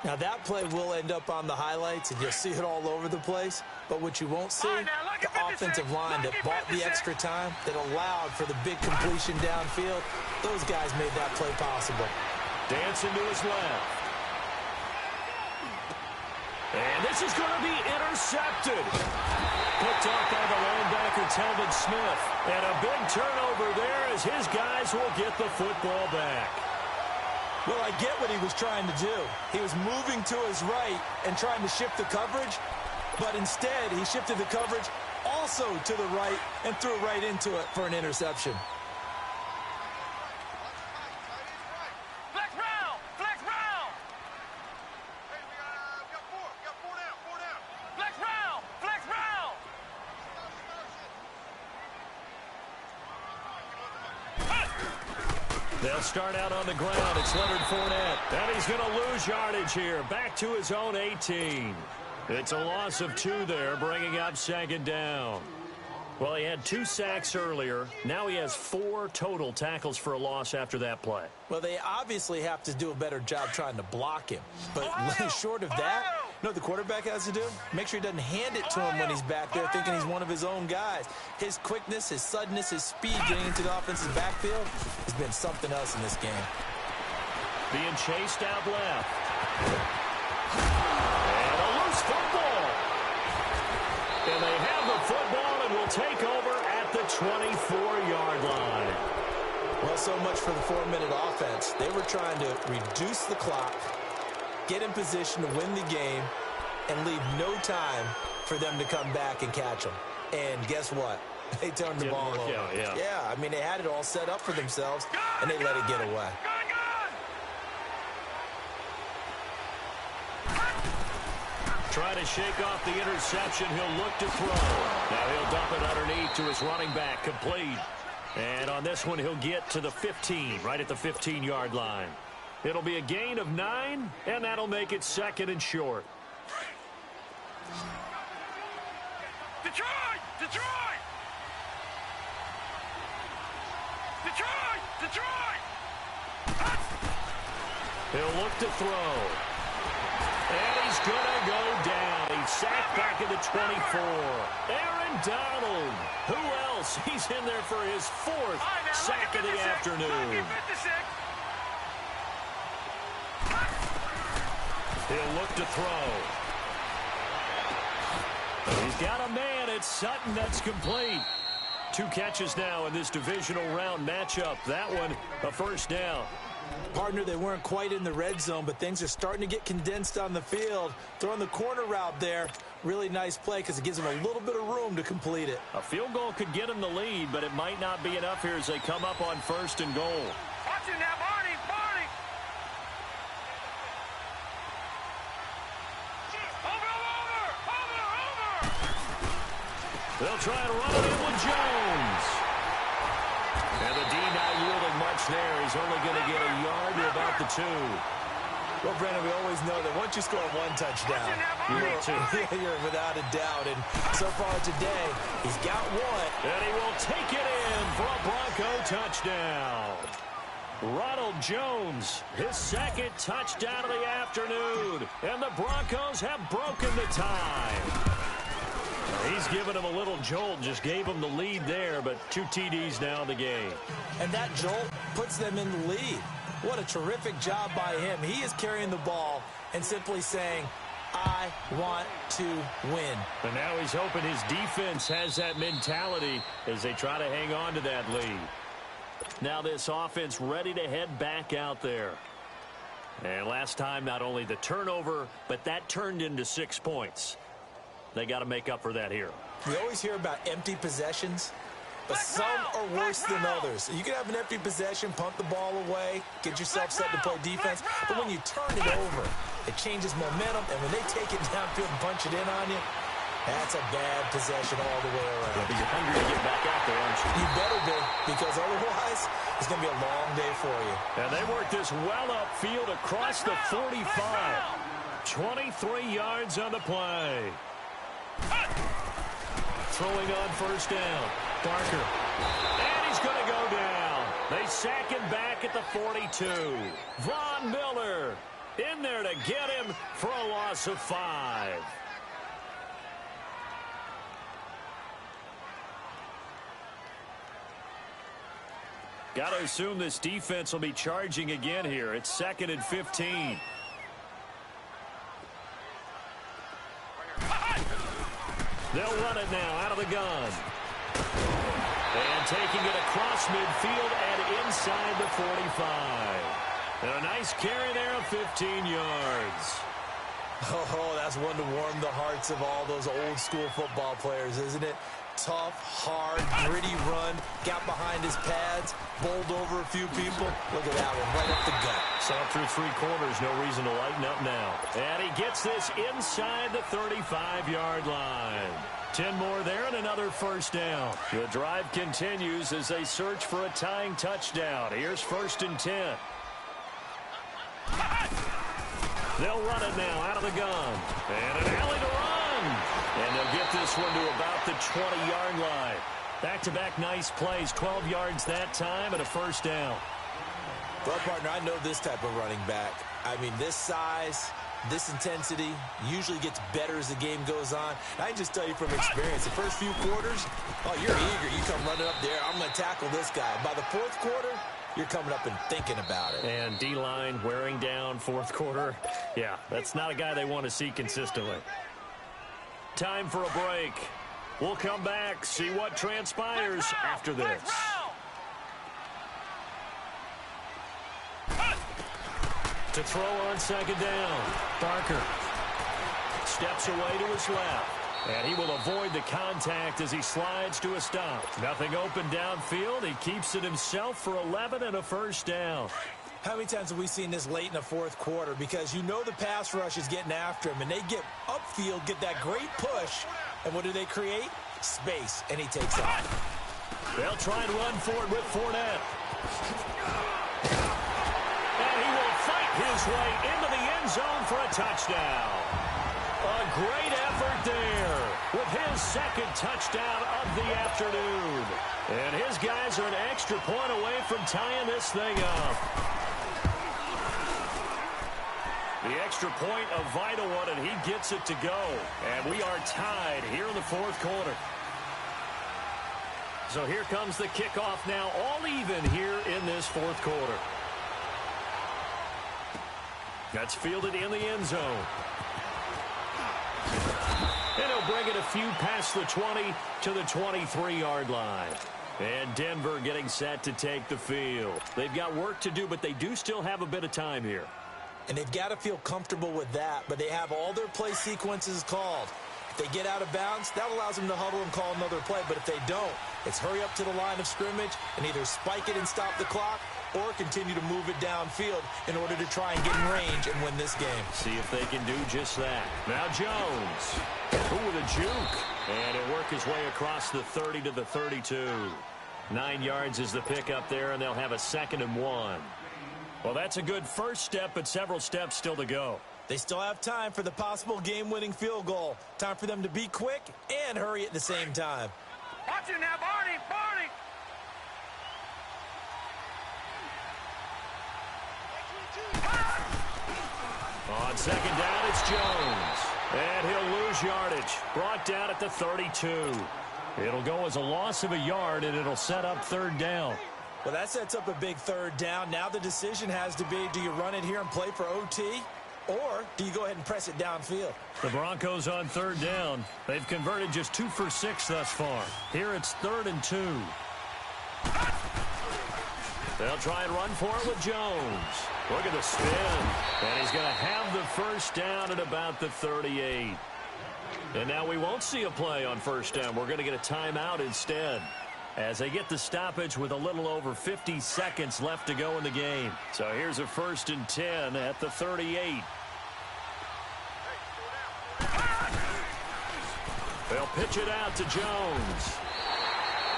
Now, that play will end up on the highlights, and you'll see it all over the place. But what you won't see, the offensive line that bought the extra time, that allowed for the big completion downfield, those guys made that play possible. Dancing to his left. And this is going to be intercepted. Picked off by the linebacker, Telvin Smith. And a big turnover there as his guys will get the football back. Well, I get what he was trying to do. He was moving to his right and trying to shift the coverage, but instead he shifted the coverage also to the right and threw right into it for an interception. Flex round! Flex round! Hey, we got four down. Flex round! Flex round! They'll start out on the ground. It's Leonard Fournette. And he's going to lose yardage here. Back to his own 18. It's a loss of 2 there, bringing up second down. Well, he had 2 sacks earlier. Now he has 4 total tackles for a loss after that play. Well, they obviously have to do a better job trying to block him. But short of that, you know what the quarterback has to do? Make sure he doesn't hand it to him when he's back there thinking he's one of his own guys. His quickness, his suddenness, his speed getting into the offensive backfield has been something else in this game. Being chased out left. And a loose football. And they have the football and will take over at the 24-yard line. Well, so much for the 4-minute offense. They were trying to reduce the clock, get in position to win the game, and leave no time for them to come back and catch them. And guess what? They turned the ball over. Yeah, I mean, they had it all set up for themselves, and they let it get away. Trying to shake off the interception. He'll look to throw. Now he'll dump it underneath to his running back. Complete. And on this one, he'll get to the 15, right at the 15-yard line. It'll be a gain of 9, and that'll make it second and short. Detroit! Detroit! Detroit! Detroit! He'll look to throw. And he's going to go down. He's sacked back at the 24. Aaron Donald. Who else? He's in there for his 4th sack of the afternoon. He'll look to throw. He's got a man. It's Sutton. That's complete. 2 catches now in this divisional round matchup. That one, a first down. Partner, they weren't quite in the red zone, but things are starting to get condensed on the field. Throwing the corner route there, really nice play because it gives them a little bit of room to complete it. A field goal could get them the lead, but it might not be enough here as they come up on 1st and goal. Watch it now, Barney! Barney! Over! They'll try and run it in with Jones. And the D not yielding much there. He's only going to get a yard to about the 2. Well, Brandon, we always know that once you score 1 touchdown, you're without a doubt. And so far today, he's got 1. And he will take it in for a Bronco touchdown. Ronald Jones, his 2nd touchdown of the afternoon. And the Broncos have broken the tie. He's given him a little jolt, just gave him the lead there, but 2 TDs now in the game. And that jolt puts them in the lead. What a terrific job by him. He is carrying the ball and simply saying, I want to win. And now he's hoping his defense has that mentality as they try to hang on to that lead. Now this offense ready to head back out there. And last time, not only the turnover, but that turned into 6 points. They got to make up for that here. We always hear about empty possessions, but some are worse than others. You can have an empty possession, punt the ball away, get yourself set to play defense, but when you turn it over, it changes momentum, and when they take it downfield and punch it in on you, that's a bad possession all the way around. Yeah, but you're hungry to get back out there, aren't you? You better be, because otherwise, it's going to be a long day for you. And they work this well upfield across the 45. 23 yards on the play. Throwing on 1st down. Barker. And he's going to go down. They sack him back at the 42. Von Miller. in there to get him for a loss of 5. Got to assume this defense will be charging again here. It's 2nd and 15. They'll run it now out of the gun. And taking it across midfield and inside the 45. And a nice carry there of 15 yards. Oh, that's one to warm the hearts of all those old-school football players, isn't it? Tough, hard, gritty run. Got behind his pads, bowled over a few people. Look at that one, right up the gut. So through 3 quarters, no reason to lighten up now. And he gets this inside the 35-yard line. 10 more there and another first down. The drive continues as they search for a tying touchdown. Here's 1st and 10. They'll run it now out of the gun. And an alley to run. And they'll get this one to about the 20-yard line. Back-to-back nice plays. 12 yards that time and a first down. Well, partner, I know this type of running back. I mean, this size, this intensity usually gets better as the game goes on. I can just tell you from experience, the first few quarters, oh, you're eager. You come running up there. I'm going to tackle this guy. By the 4th quarter, you're coming up and thinking about it. And D-line wearing down 4th quarter. Yeah, that's not a guy they want to see consistently. Time for a break. We'll come back, see what transpires after this. To throw on 2nd down. Barker steps away to his left. And he will avoid the contact as he slides to a stop. Nothing open downfield. He keeps it himself for 11 and a first down. How many times have we seen this late in the 4th quarter? Because you know the pass rush is getting after him, and they get upfield, get that great push, and what do they create? Space, and he takes off. They'll try and run for it with Fournette. And he will fight his way into the end zone for a touchdown. A great effort there with his 2nd touchdown of the afternoon. And his guys are an extra point away from tying this thing up. The extra point, a vital one, and he gets it to go. And we are tied here in the 4th quarter. So here comes the kickoff now, all even here in this 4th quarter. That's fielded in the end zone. And he'll bring it a few past the 20 to the 23-yard line. And Denver getting set to take the field. They've got work to do, but they do still have a bit of time here. And they've got to feel comfortable with that, but they have all their play sequences called. If they get out of bounds, that allows them to huddle and call another play. But if they don't, it's hurry up to the line of scrimmage and either spike it and stop the clock or continue to move it downfield in order to try and get in range and win this game. See if they can do just that. Now Jones. Ooh, with a juke. And he'll work his way across the 30 to the 32. 9 yards is the pickup there, and they'll have a 2nd and 1. Well, that's a good first step, but several steps still to go. They still have time for the possible game-winning field goal. Time for them to be quick and hurry at the same time. Watch it now, Barney! Barney! On 2nd down, it's Jones. And he'll lose yardage. Brought down at the 32. It'll go as a loss of a yard, and it'll set up 3rd down. Well, that sets up a big 3rd down. Now the decision has to be, do you run it here and play for OT, or do you go ahead and press it downfield? The Broncos on 3rd down. They've converted just 2 for 6 thus far. Here it's 3rd and 2. They'll try and run for it with Jones. Look at the spin. And he's going to have the first down at about the 38. And now we won't see a play on 1st down. We're going to get a timeout instead, as they get the stoppage with a little over 50 seconds left to go in the game. So here's a 1st and 10 at the 38. They'll pitch it out to Jones.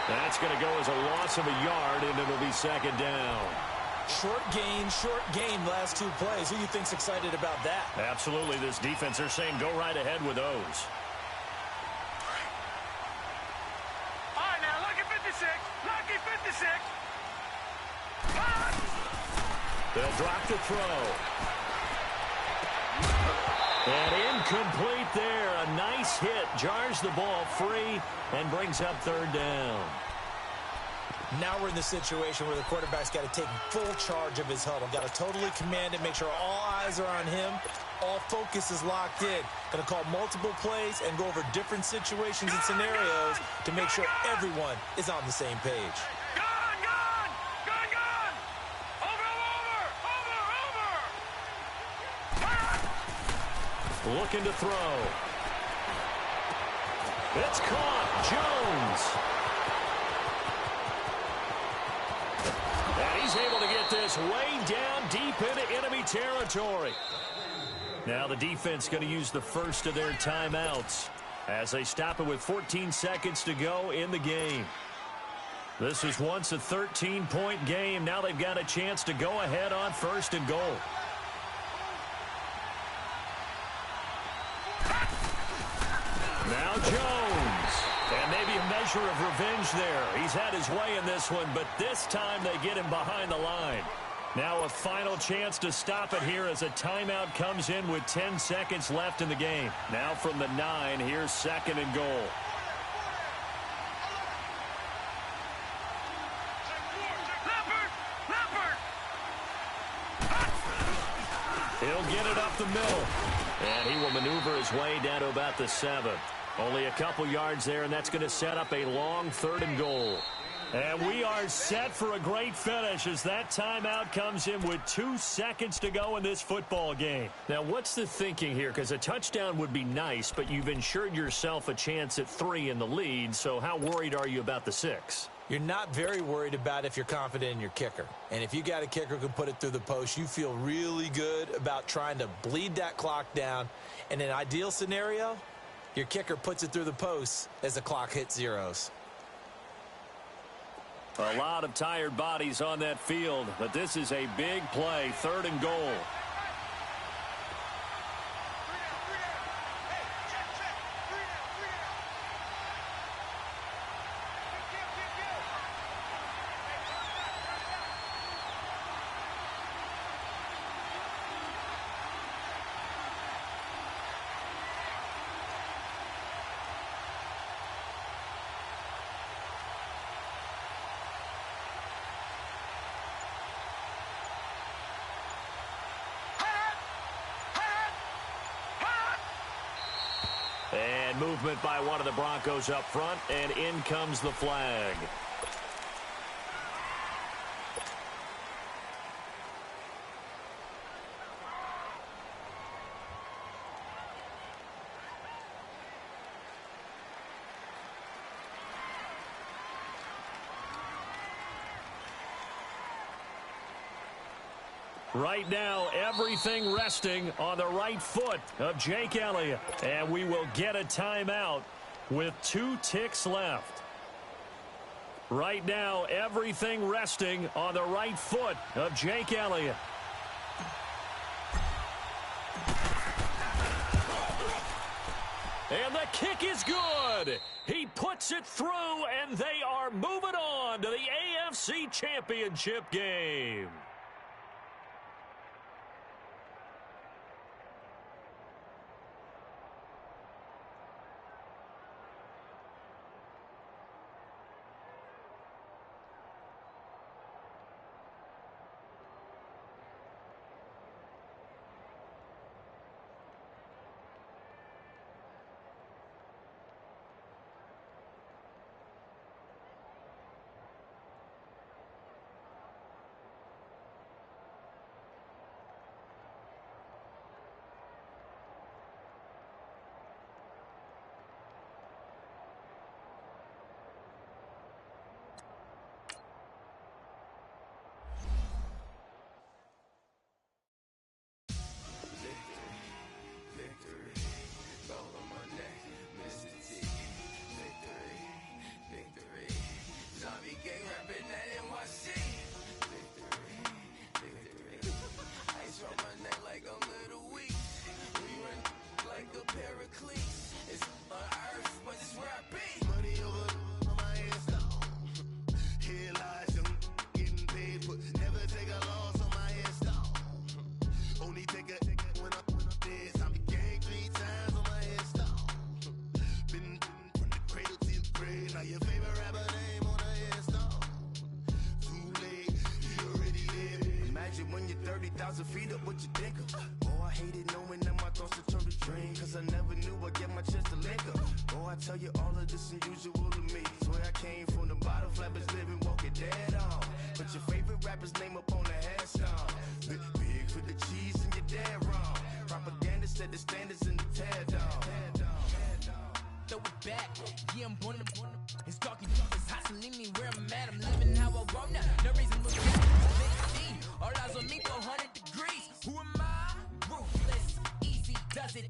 That's going to go as a loss of a yard, and it'll be 2nd down. Short gain last 2 plays. Who do you think's excited about that? Absolutely. This defense, they're saying go right ahead with those. All right, now, lucky 56. Lucky 56. They'll drop the throw. And incomplete there. A nice hit. Jars the ball free and brings up third down. Now we're in the situation where the quarterback's got to take full charge of his huddle. Got to totally command it, make sure all eyes are on him. All focus is locked in. Going to call multiple plays and go over different situations and scenarios to make sure everyone is on the same page. Looking to throw. It's caught. Jones. And he's able to get this way down deep into enemy territory. Now the defense going to use the first of their timeouts as they stop it with 14 seconds to go in the game. This was once a 13-point game. Now they've got a chance to go ahead on first and goal. Now Jones. And maybe a measure of revenge there. He's had his way in this one, but this time they get him behind the line. Now a final chance to stop it here as a timeout comes in with 10 seconds left in the game. Now from the 9, here's second and goal. He'll get it up the middle. And he will maneuver his way down to about the 7. Only a couple yards there, and that's going to set up a long third and goal. And we are set for a great finish as that timeout comes in with 2 seconds to go in this football game. Now, what's the thinking here? Because a touchdown would be nice, but you've ensured yourself a chance at 3 in the lead, so how worried are you about the 6? You're not very worried about if you're confident in your kicker. And if you got a kicker who can put it through the post, you feel really good about trying to bleed that clock down. In an ideal scenario, your kicker puts it through the post as the clock hits zeros. A lot of tired bodies on that field, but this is a big play, third and goal. And movement by one of the Broncos up front, and in comes the flag. Right now, everything resting on the right foot of Jake Elliott. And we will get a timeout with 2 ticks left. Right now, everything resting on the right foot of Jake Elliott. And the kick is good. He puts it through, and they are moving on to the AFC Championship game. 30,000 feet up, what you think of? Oh, I hated knowing that my thoughts would turn to dream, cause I never knew I'd get my chance to link up. Oh, I tell you all of this unusual to me. Swear I came from the bottom, flappers living, walking dead on. Put your favorite rapper's name up on the headstone. Big for the cheese and you're dead wrong. Propaganda set the standards in the tear down. Throw it back, yeah, I'm born to. It's talking, it's hot, so leave me where I'm at. I'm living how I want now. No reason to look back. All eyes on me, 400 degrees. Who am I? Ruthless, easy does it.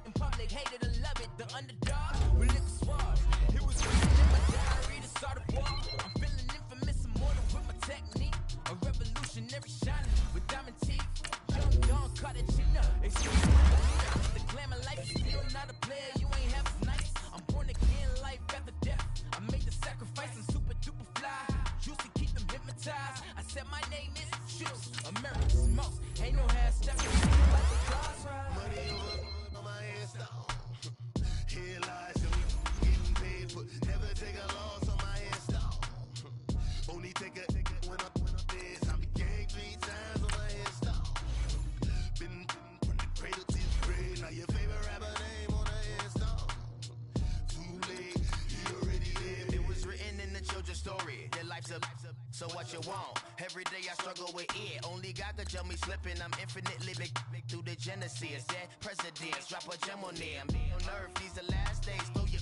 In public, hated or love it. The underdog, we live swab. It was written in my diary to start a war. I'm feeling infamous, immortal with my technique. A revolutionary shining with diamond teeth. Young, Cartagena. Excuse me, the glamour life is still not a player. You ain't half as nice. I'm born again, life after death. I made the sacrifice, I'm super duper fly. Used to keep them hypnotized. I said my name is Juice. America's most. Ain't no half step. Money over my hands down. Here lies young, getting paid, but never take a loss on my hands down. Only take a when I'm dead. I be gang 3 times on my hands down. Been from the cradle to the grave. Now your favorite rapper name on the hands down. Too late, you already lived. It was written in the children's story. Their life's a so what you want? Every day I struggle with it. Only God could tell me slipping. I'm infinitely big through the genesis. Dead presidents, drop a gem on them. On earth, these the last days. Throw your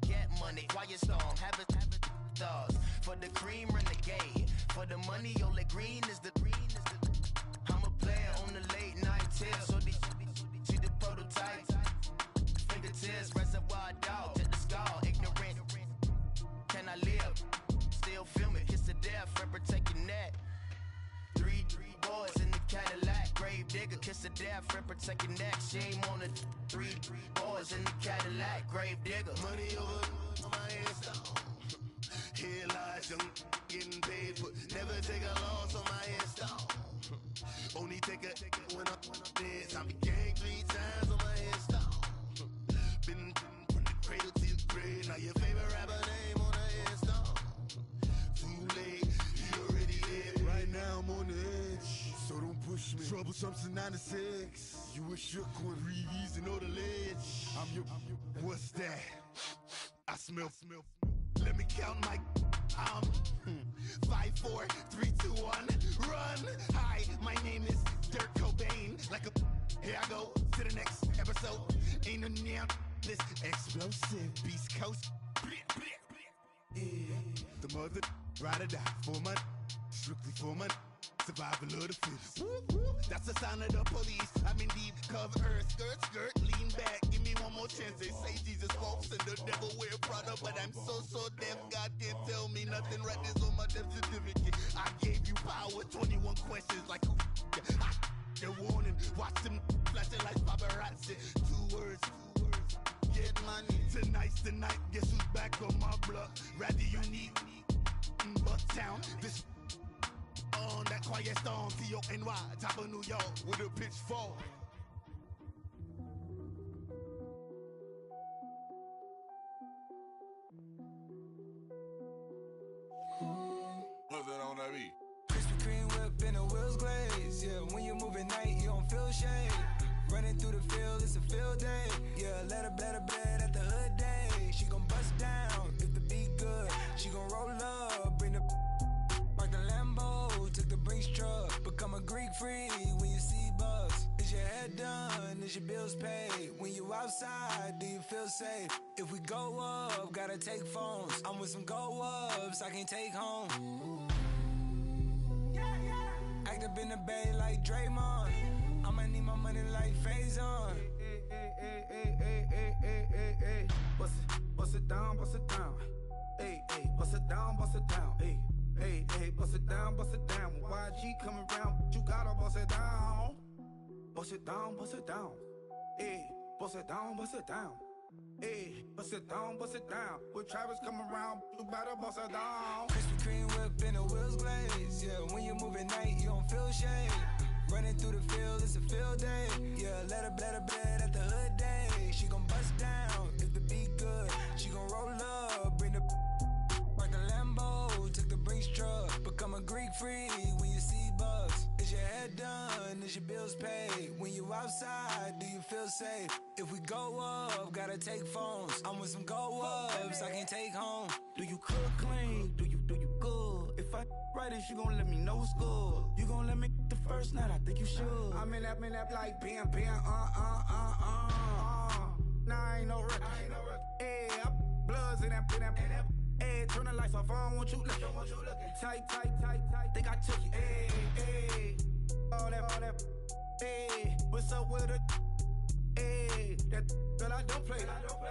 get money, quiet storm. Have it thoughts for the cream renegade. For the money, only green is the green is the. I'm a player on the late night tips. So these see the prototype. Fingertips, reservoir dog to the skull. Ignorant. Can I live? Still film it, kiss the death, friend, protect your neck. Three boys in the Cadillac, grave digger, kiss the death, friend, protect your neck. Shame on the three boys in the Cadillac, grave digger. Money over my hands down. Here lies young, getting paid, but never take a loss on my hands down. Only take a when I'm dead. I be gang 3 times on my hands down. Been from the cradle to the grave. Now your favorite rapper name on the hands down. Too late, you already lived. Right now I'm on the edge, so don't push me. Troublesome since 96. You a shook one, Reeves and know the ledge. I'm your, what's that? I smell. Let me count my. I'm 5, 4, 3, 2, 1. Run. Hi, my name is Dirk Cobain. Like a. Here I go to the next episode. Ain't no damn this explosive Beast Coast. Yeah. The mother ride or die for my strictly for my survival of the fittest. That's the sign of the police. I'm in deep cover, skirt, lean back. Give me one more chance. They say Jesus walks and the devil wear Prada, but I'm so deaf. God can't tell me nothing. Right there's on my death certificate. I gave you power. 21 questions like who? They're warning. Watch them flashing like paparazzi. 2 words. Get money. Tonight's the night. Guess who's back on my block? Rather unique. Bucktown. This on that quiet storm. T-O-N-Y. Top of New York with a pitchfork. What's that on that beat? Krispy Kreme whip and the wheels glaze. Yeah, when you move at night, you don't feel shade. Running through the field, it's a field day. Yeah, let her bed at the hood day. She gon' bust down if the beat good. She gon' roll up, bring the park the Lambo, took the Brinks truck. Become a Greek freak when you see bugs. Is your head done? Is your bills paid? When you outside, do you feel safe? If we go up, gotta take phones. I'm with some go-ups I can't take home. Act up in the bay like Draymond. I'ma need my money like Faison. Hey. Bust it down. Hey, bust it down. Hey, bust it down. When YG coming around, you gotta bust it down. Bust it down. Hey, bust it down. Hey, bust it down. When Travis come around, you better bust it down. Krispy Kreme whip and the wheels glaze. Yeah, when you move at night, you don't feel shade. Running through the field, it's a field day. Yeah, let her bed at the hood day. She gon' bust down if the beat good. She gon' roll up, bring the park the Lambo, took the Brinks truck. Become a Greek freak when you see bugs. Is your head is your bills paid? When you outside, do you feel safe? If we go up, gotta take phones. I'm with some go ups, I can't take home. Do you cook clean? Do you good? If I right it, you gon' let me know what's good. You gon' let me the first night, I think you should. I'm in that like bam, Nah, I ain't no rookie. Hey, bloods in that. Hey, turn the lights off, I don't want you looking. Tight, think I took you. Hey, all that. Hey, what's up with it? Hey, that girl I don't play.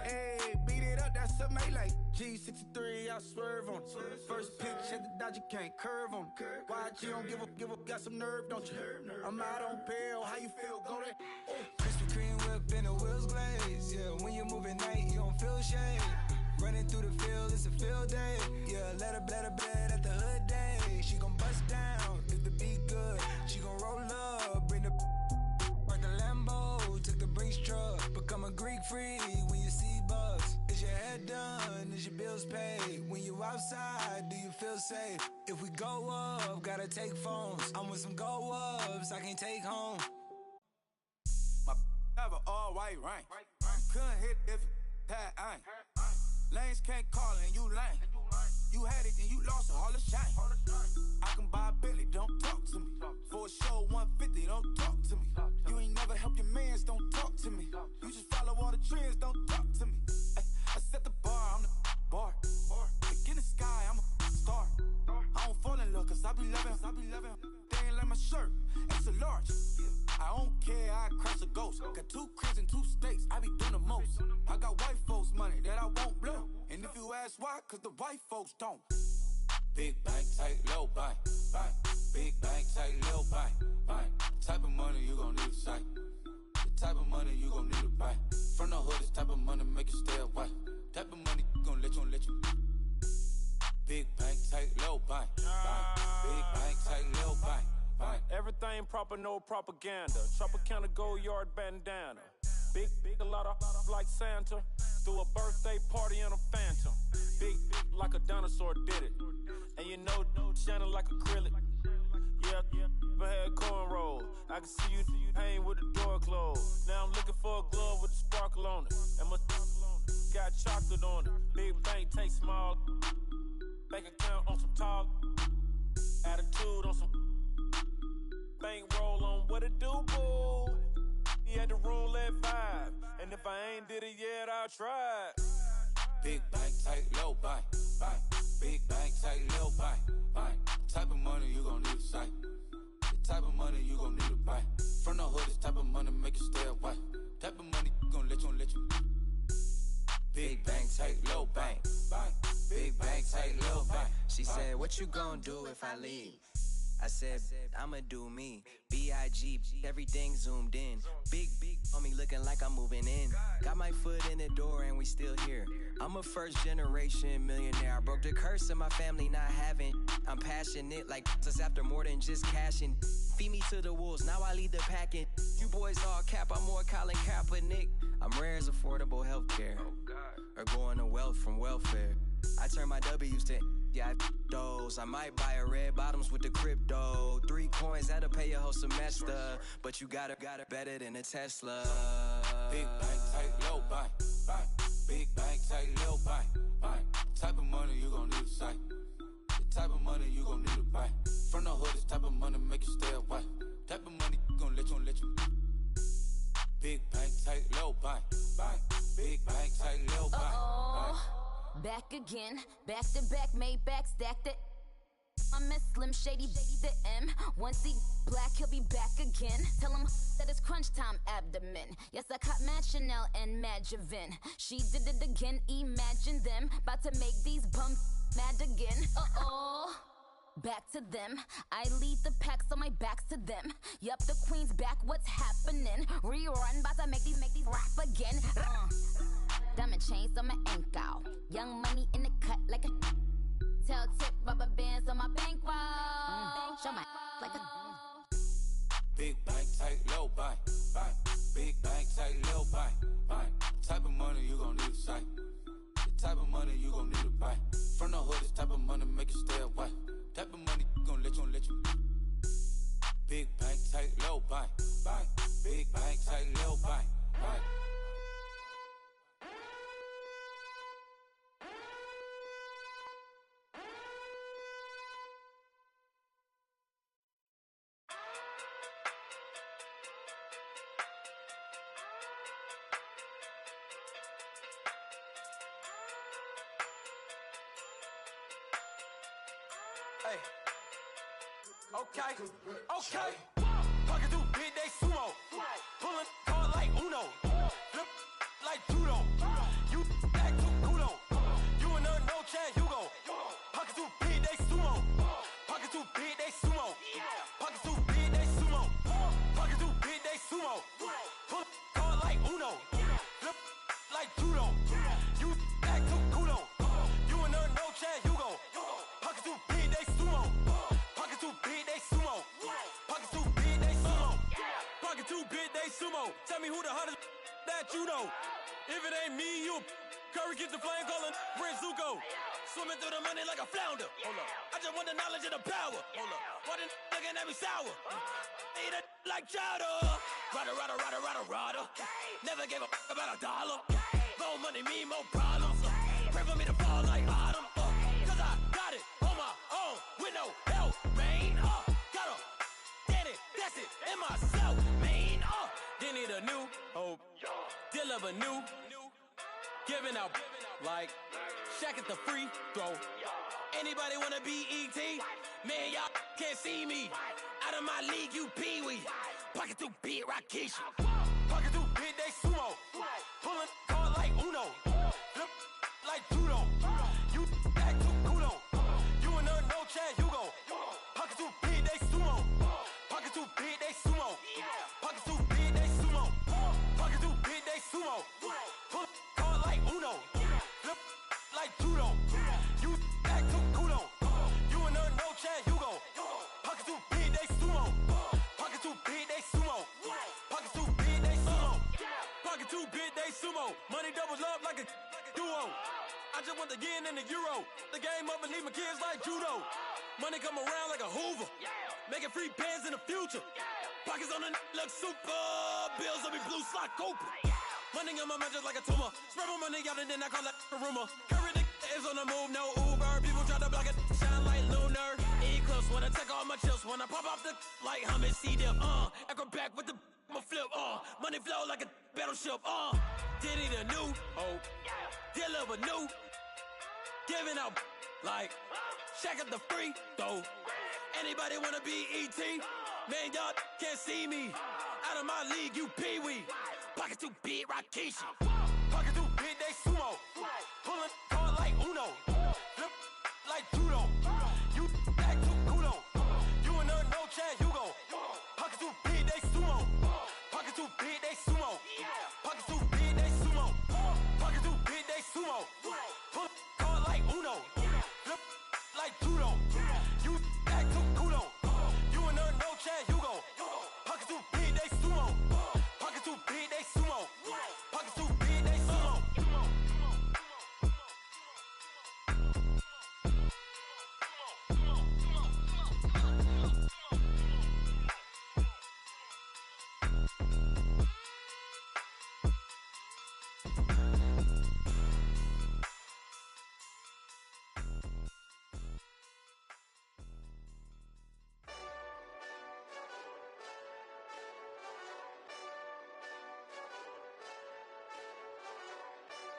Hey, beat it up, that's a melee. G63, I swerve on it. First pitch at the dodge, you can't curve on it. Why you don't give up, got some nerve, don't you? I'm out on bail, how you feel, go there? Krispy Kreme whip and the wheels glaze. Yeah, when you move at night, you don't feel shade. Running through the field, it's a field day. Yeah, let her bet at the hood day. She gon' bust down if the beat good. She gon' roll up, bring the park the Lambo, took the Brinks truck. Become a Greek freak when you see bugs. Is your head done? Is your bills paid? When you outside, do you feel safe? If we go up, gotta take phones. I'm with some go ups, I can't take home. My have an all white rank. Couldn't hit if it had ain't. Lanes can't call and you lame. You had it and you lost it, all the shame. I can buy a Billy, don't talk to me. For a show 150, don't talk to me. You ain't never help your mans, don't talk to me. You just follow all the trends, don't talk to me. I set the bar, I'm the bar. Like in the sky, I'm a star. I don't fall in love cause I be loving. They ain't like my shirt, extra large. I don't care, I crash a ghost. Got 2 cribs and 2 states, I be doing the most. I got white folks money that I won't blow. And if you ask why, cause the white folks don't. Big bank, tight, low bank. Big bank, tight, low bank. Type of money you gon' need to sight. The type of money you gon' need to buy. From the hood, this type of money make you stay away. Type of money gon' let you. Big bank, tight, low bank. Big bank, tight, low bank. Everything proper, no propaganda. Tropicana gold yard bandana. Big, a lot of like Santa. Threw a birthday party in a phantom. Big like a dinosaur did it. And you know, shining like acrylic. Yeah, but had cornrows. I can see you hang with the door closed. Now I'm looking for a glove with a sparkle on it. And my got chocolate on it. Big bank, take small. Bank account on some talk. Attitude on some. Bank roll on what it do, boo. He had the roulette vibe. And if I ain't did it yet, I'll try. Big bank, tight, low bank. Big bank, tight, low bank. Type of money you gon' need to sight. The type of money you gon' need to buy. From the hood, this type of money make you stay away. Type of money gon' let you. Big bank, tight, low bank. Big bank, tight, low bank. She said, what you gon' do if I leave? I said, I'ma do me. B.I.G. Everything zoomed in. Big on me looking like I'm moving in. Got my foot in the door and we still here. I'm a first generation millionaire. I broke the curse of my family not having. I'm passionate like us after more than just cashing. Feed me to the wolves, now I lead the packing. You boys all cap, I'm more Colin Kaepernick. I'm rare as affordable healthcare. Or going to wealth from welfare. I turn my W's to those. I might buy a red bottoms with the crypto. 3 coins, that'll pay your whole semester. But you gotta better than a Tesla. Big bank, tight, low bank. Big bank, tight, low bank. Type of money you gon' need to sight. The type of money you gon' need to buy. From the hood, this type of money make you stay away. Type of money gon' let you. Big bank, tight, low bank. Big bank, tight, low bank. Back again, back to back, made back, stacked it. I'm Miss Slim Shady, the M. Once he black, he'll be back again. Tell him that it's crunch time abdomen. Yes, I caught Mad Chanel and Mad Javin. She did it again, imagine them. About to make these bums mad again. Back to them. I lead the pack, so my back's to them. Yup, the queen's back, what's happening? Rerun, about to make these rap again. Diamond chains on my ankle. Young money in the cut like a tail tip, rubber bands on my bankroll. Show my like a big bank, tight, low bank. Big bank, tight, low bank. Type of money you gon' need to sight. The type of money you gon' need to buy. From the hood, this type of money make you stay away. Type of money gon' let you. big bank, take little bank. Big bank, take little bank. Hey. Okay. Pocket too big, they sumo. Pulling card like Uno. Flip like judo. You act too culo. You and her no Chad Hugo. Pocket too big, they sumo. Pocket too big, they sumo. Pocket too big, they sumo. Pocket too big, they sumo. Pull card like Uno. Flip like judo. You act too culo. You and her no Chad Hugo. Pocket too big, they sumo. Pocket too big, they sumo. Pocket too big, they sumo. Pocket too big, they sumo. Tell me who the hottest that you know. If it ain't me, you Curry gets the flame calling Prince Zuko. Swimming through the money like a flounder. Hold up. I just want the knowledge and the power. Hold up. Why the looking at me sour? Eat it like chowder. Rada. Never gave a about $1. More money, me, more problems. Pray for me to fall like autumn. Cause I got it on my own with no help, man. Got a daddy, that's it, in myself, man. Didn't need a new hope, deal of a new, giving out like Shaq at the free throw. Anybody wanna be ET? Man, y'all can't see me. Out of my league, you pee-wee. Pocket too big, Rakeisha. Pocket too big, they sumo. Pulling card like Uno. Flip like judo. You act too culo. You and her no Chad Hugo. Pocket too big, they sumo. Pocket too big, they sumo. Pocket too big, they sumo. Pocket too big, they sumo. Pull card like Uno. Flip like judo. You act too culo. You and her no Chad Hugo. Pocket too big, they sumo. Pocket too big, they sumo. Pocket too big, they sumo. Pocket too big, they sumo. Money doubles up like a duo. I just want the yen and the euro. The game up and leave my kids like judo. Money come around like a Hoover. Making free bands in the future. Pockets on the look super. Bills on me blue slot Cooper. Money on my mind just like a tumor. Spread my money out and then I call that a rumor. Curry the is on the move, no Uber. People try to block it, shine like lunar. Eclipse when I take all my chips. When I pop off the like hummus, C-dip. Echo back with the flip. Money flow like a battleship. Diddy the new hope. Deal of a new. Giving out like Shaq at the free throw. Anybody wanna be ET? Man, y'all can't see me. Out of my league, you pee-wee. Pocket too big, Rakeisha. Pocket too big, they sumo. Pulling card like Uno. Flip like judo. You act too culo. You and her no Chad Hugo. Pocket too big, they sumo. Pocket too big, they sumo. Pocket too big, they sumo. Pocket too big, they sumo. Pull card like Uno. Flip like judo. You act too culo. You and her no Chad Hugo. Pocket too big, they sumo. Pocket too big, they sumo. Pocket too big, they sumo.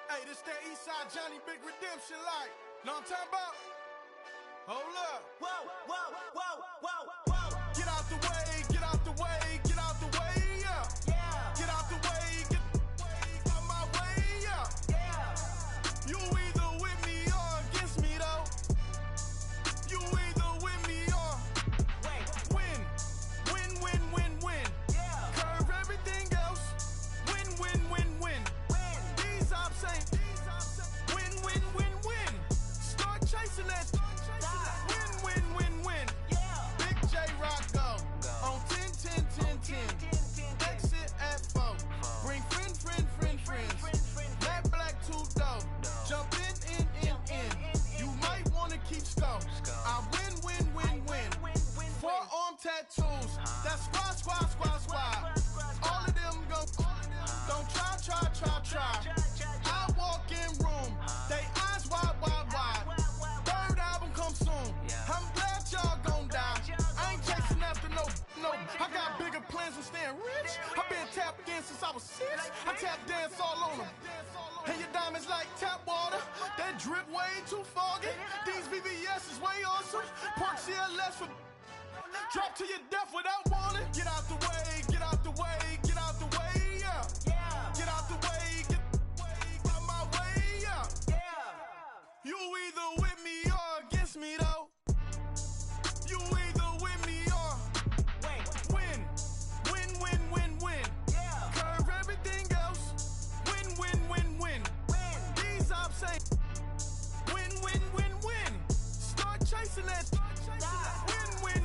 Hey, this that Eastside Johnny Big Redemption like. Know what I'm talking about? Hold up. Whoa. Get out the way, get out the way, get out the way, yeah. Get out the way, get out my way, yeah. You either with me or against me though. You either with me or win. Curve everything else. Win. These ops ain't win. Start chasing that. Win. Big J Rock go on 10. Exit at 4. Bring friends. Matt Black 2 dope. Jump in. You might wanna keep score. I win. Forearm tattoos. That's squad. All of them don't try. I walk in room, they eyes wide. Third album come soon. I'm glad y'all gon' die. I ain't chasing after no. I got bigger plans than staying rich. I've been tapped in since I was 6. I tap dance all on them. And your diamonds like tap water. That drip way too foggy. These VVS is way awesome. Park CLS for drop to your death without warning. Get out the way, yeah. Get out the way, get out my way, yeah. You either with me or against me though. You either with me or win. Curve everything else. Win. These ops say win. Start chasing that. Win.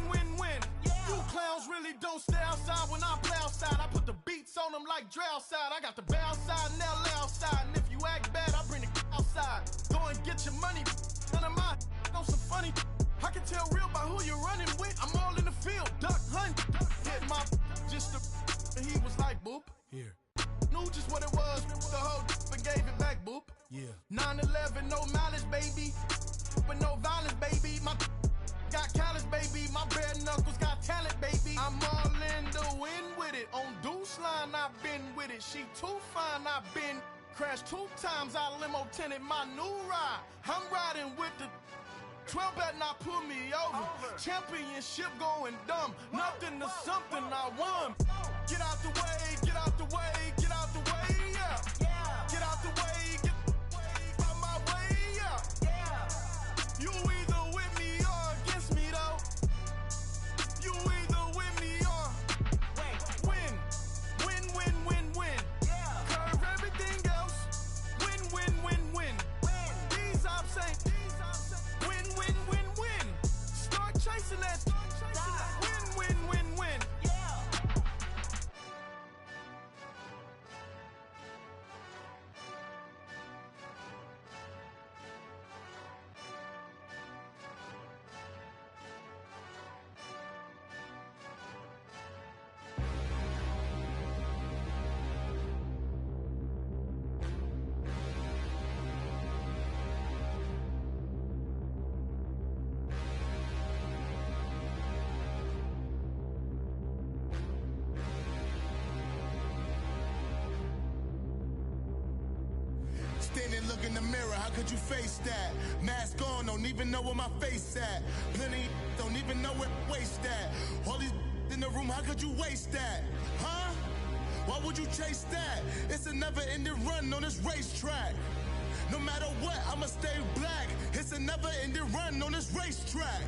You clowns really don't stay outside when I play outside. I put the beats on them like Dre outside. I got the bow side and LA outside. And if you act bad, I bring the outside. Go and get your money. None of my know some funny. I can tell real by who you're running with. I'm all in the field. Duck hunt. Hit my just the and he was like boop. Here. Knew just what it was. The whole and gave it back boop. Yeah. 9/11, no malice, baby. But no violence, baby. My got callous, baby. My bare knuckles got talent, baby. I'm all in the win with it. On Deuce line, I've been with it. She too fine, I've been crashed 2 times. I limo tinted my new ride. I'm riding with the 12 better not pull me over. Championship going dumb. Nothing to something I won. Get out the way, yeah. Get out the way, get out my way, yeah. You either with me or against me though. You either with me or win. Curve everything else. Win. These ops say win. Start chasing that. Win. Standing, look in the mirror, how could you face that? Mask on, don't even know where my face at. Plenty, don't even know where waist at. All these in the room, how could you waste that? Huh? Why would you chase that? It's a never-ending run on this racetrack. No matter what, I'ma stay black. It's a never-ending run on this racetrack.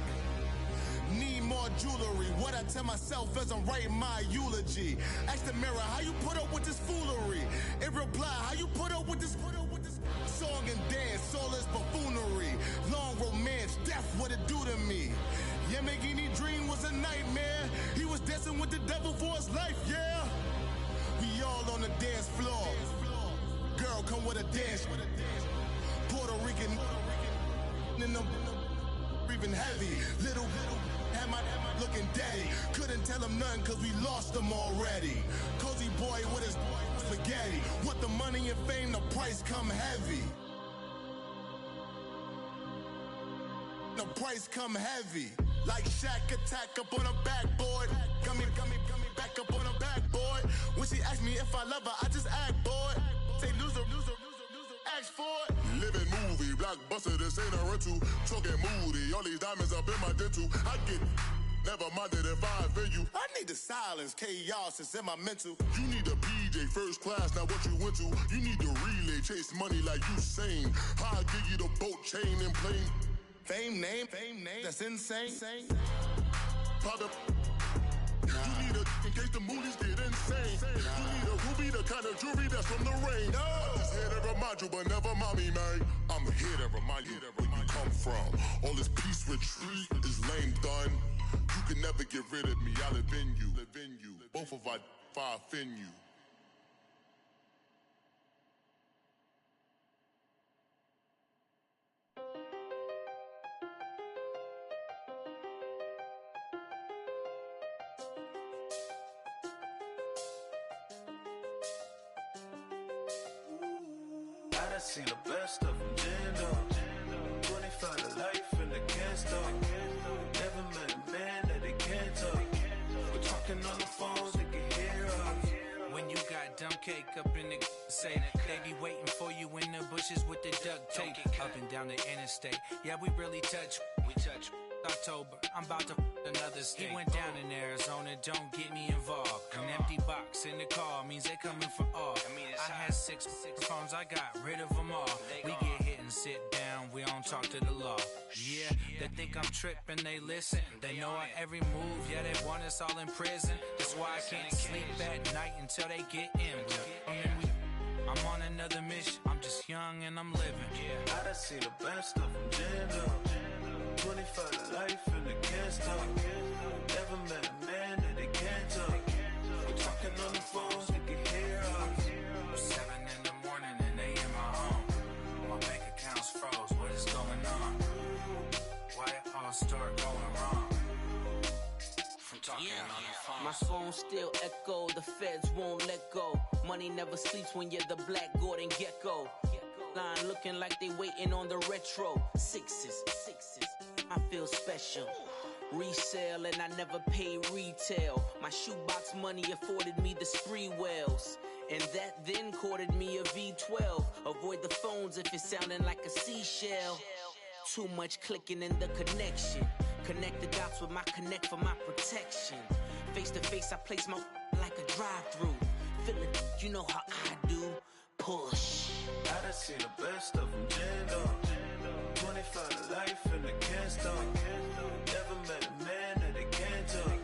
Need more jewelry. What I tell myself as I'm writing my eulogy. Ask the mirror, how you put up with this foolery? It reply, how you put up with this song and dance, all this buffoonery. Long romance, death, what it do to me? Yamagini dream was a nightmare. He was dancing with the devil for his life, yeah. We all on the dance floor. Girl, come with a dance. Puerto Rican in them breathing heavy. Little had my looking daddy. Couldn't tell him nothing cause we lost him already. Cozy boy with his spaghetti. Want the money and fame, the price come heavy. The price come heavy. Like Shaq attack up on a backboard. Gummy, back up on a backboard. When she asked me if I love her, I just act bored. Say loser, ask for it. Living movie, blockbuster, this ain't a rental. Talking moody, all these diamonds up in my dental. I get never minded if I offend you. I need the silence, chaos is in my mental. You need a PJ first class, not what you went to. You need the relay, chase money like you sane. I'll give you the boat, chain, and plane. Fame name, that's insane. Pop up. You need a in case the movies get insane. You need a ruby, the kind of jewelry that's from the rain. I'm just here to remind you, but never mommy, man. I'm here to remind you where you come from. All this peace retreat is lame done. You can never get rid of me. I live in you. Both of our fire offend you. done seen the best of them jammed up. 25 to life and they can't stop. Never met a man that they can't talk. We're talking on the phones, they can hear us. When you got dumb cake up in the say that they be waiting for you in the bushes with the duct tape up and down the interstate. Yeah, we really touch. We touch. October, I'm about to another state. He went down in Arizona, don't get me involved. An empty box in the car means they coming for all. I had six phones, I got rid of them all. We get hit and sit down, we don't talk to the law. Yeah, they think I'm tripping, they listen. They know our every move, yeah, they want us all in prison. That's why I can't sleep at night until they get in. I'm on another mission, I'm just young and I'm living. I done seen the best of them jammed up. 25 to life and they can't stop. Never met a man that they can't talk. We're talking on the phones, they can hear us. 7 in the morning and they in my home. My bank account's froze, what is going on? Why it all start going wrong? From talking on the phone. My phone still echo, the feds won't let go. Money never sleeps when you're the Black Gordon Gecko. Line looking like they waiting on the retro. Sixes, I feel special. Resale and I never pay retail. My shoebox money afforded me the spree wells. And that then courted me a V12. Avoid the phones if it's sounding like a seashell. Too much clicking in the connection. Connect the dots with my connect for my protection. Face to face I place my like a drive-through. Feeling, you know how I do. Push. I done seen the best of them jammed up. 25 to life and they can't stop. Never met a man that they can't talk.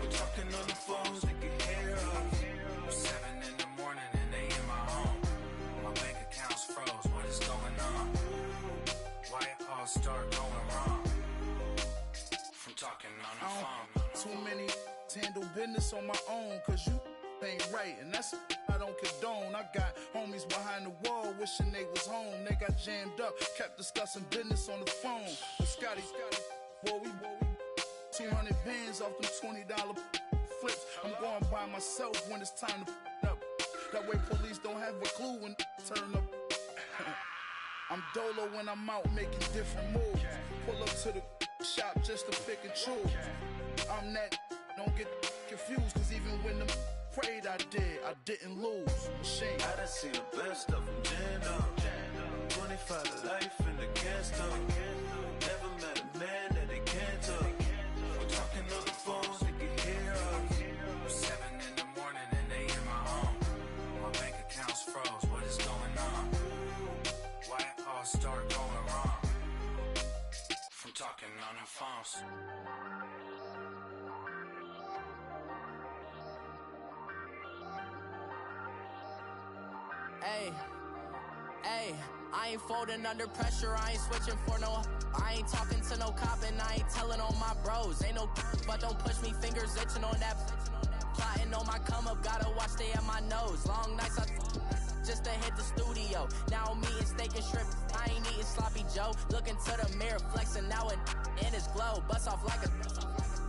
We're talking on the phones, they can hear us. 7 in the morning and they in my home. My bank account's froze, what is going on? Why it all start going wrong? From talking on the phone. Too many handle business on my own, cause you ain't right, and that's I don't condone. I got homies behind the wall wishing they was home. They got jammed up, kept discussing business on the phone. But Scotty, boy, we 200 bands off them $20 flips. I'm going by myself when it's time to up. That way police don't have a clue when turn up. I'm dolo when I'm out making different moves. Pull up to the shop just to pick and choose. I'm that, don't get confused, cause even when them prayed I didn't lose. Machine. I done seen the best of them jammed up. 25 to life and they can't stop. Never met a man that they can't talk. We're talking on the phones, they can hear us. 7 in the morning and they in my home. My bank account's froze, what is going on? Why it all start going wrong? From talking on the phones. Hey, I ain't folding under pressure, I ain't switching for no. I ain't talking to no cop and I ain't telling on my bros. Ain't no but don't push me, fingers itching on that. Plotting on my come up, gotta watch they at my nose. Long nights just to hit the studio. Now I'm eating steak and shrimp, I ain't eating sloppy Joe. Looking to the mirror, flexing now and in his glow. Bust off like a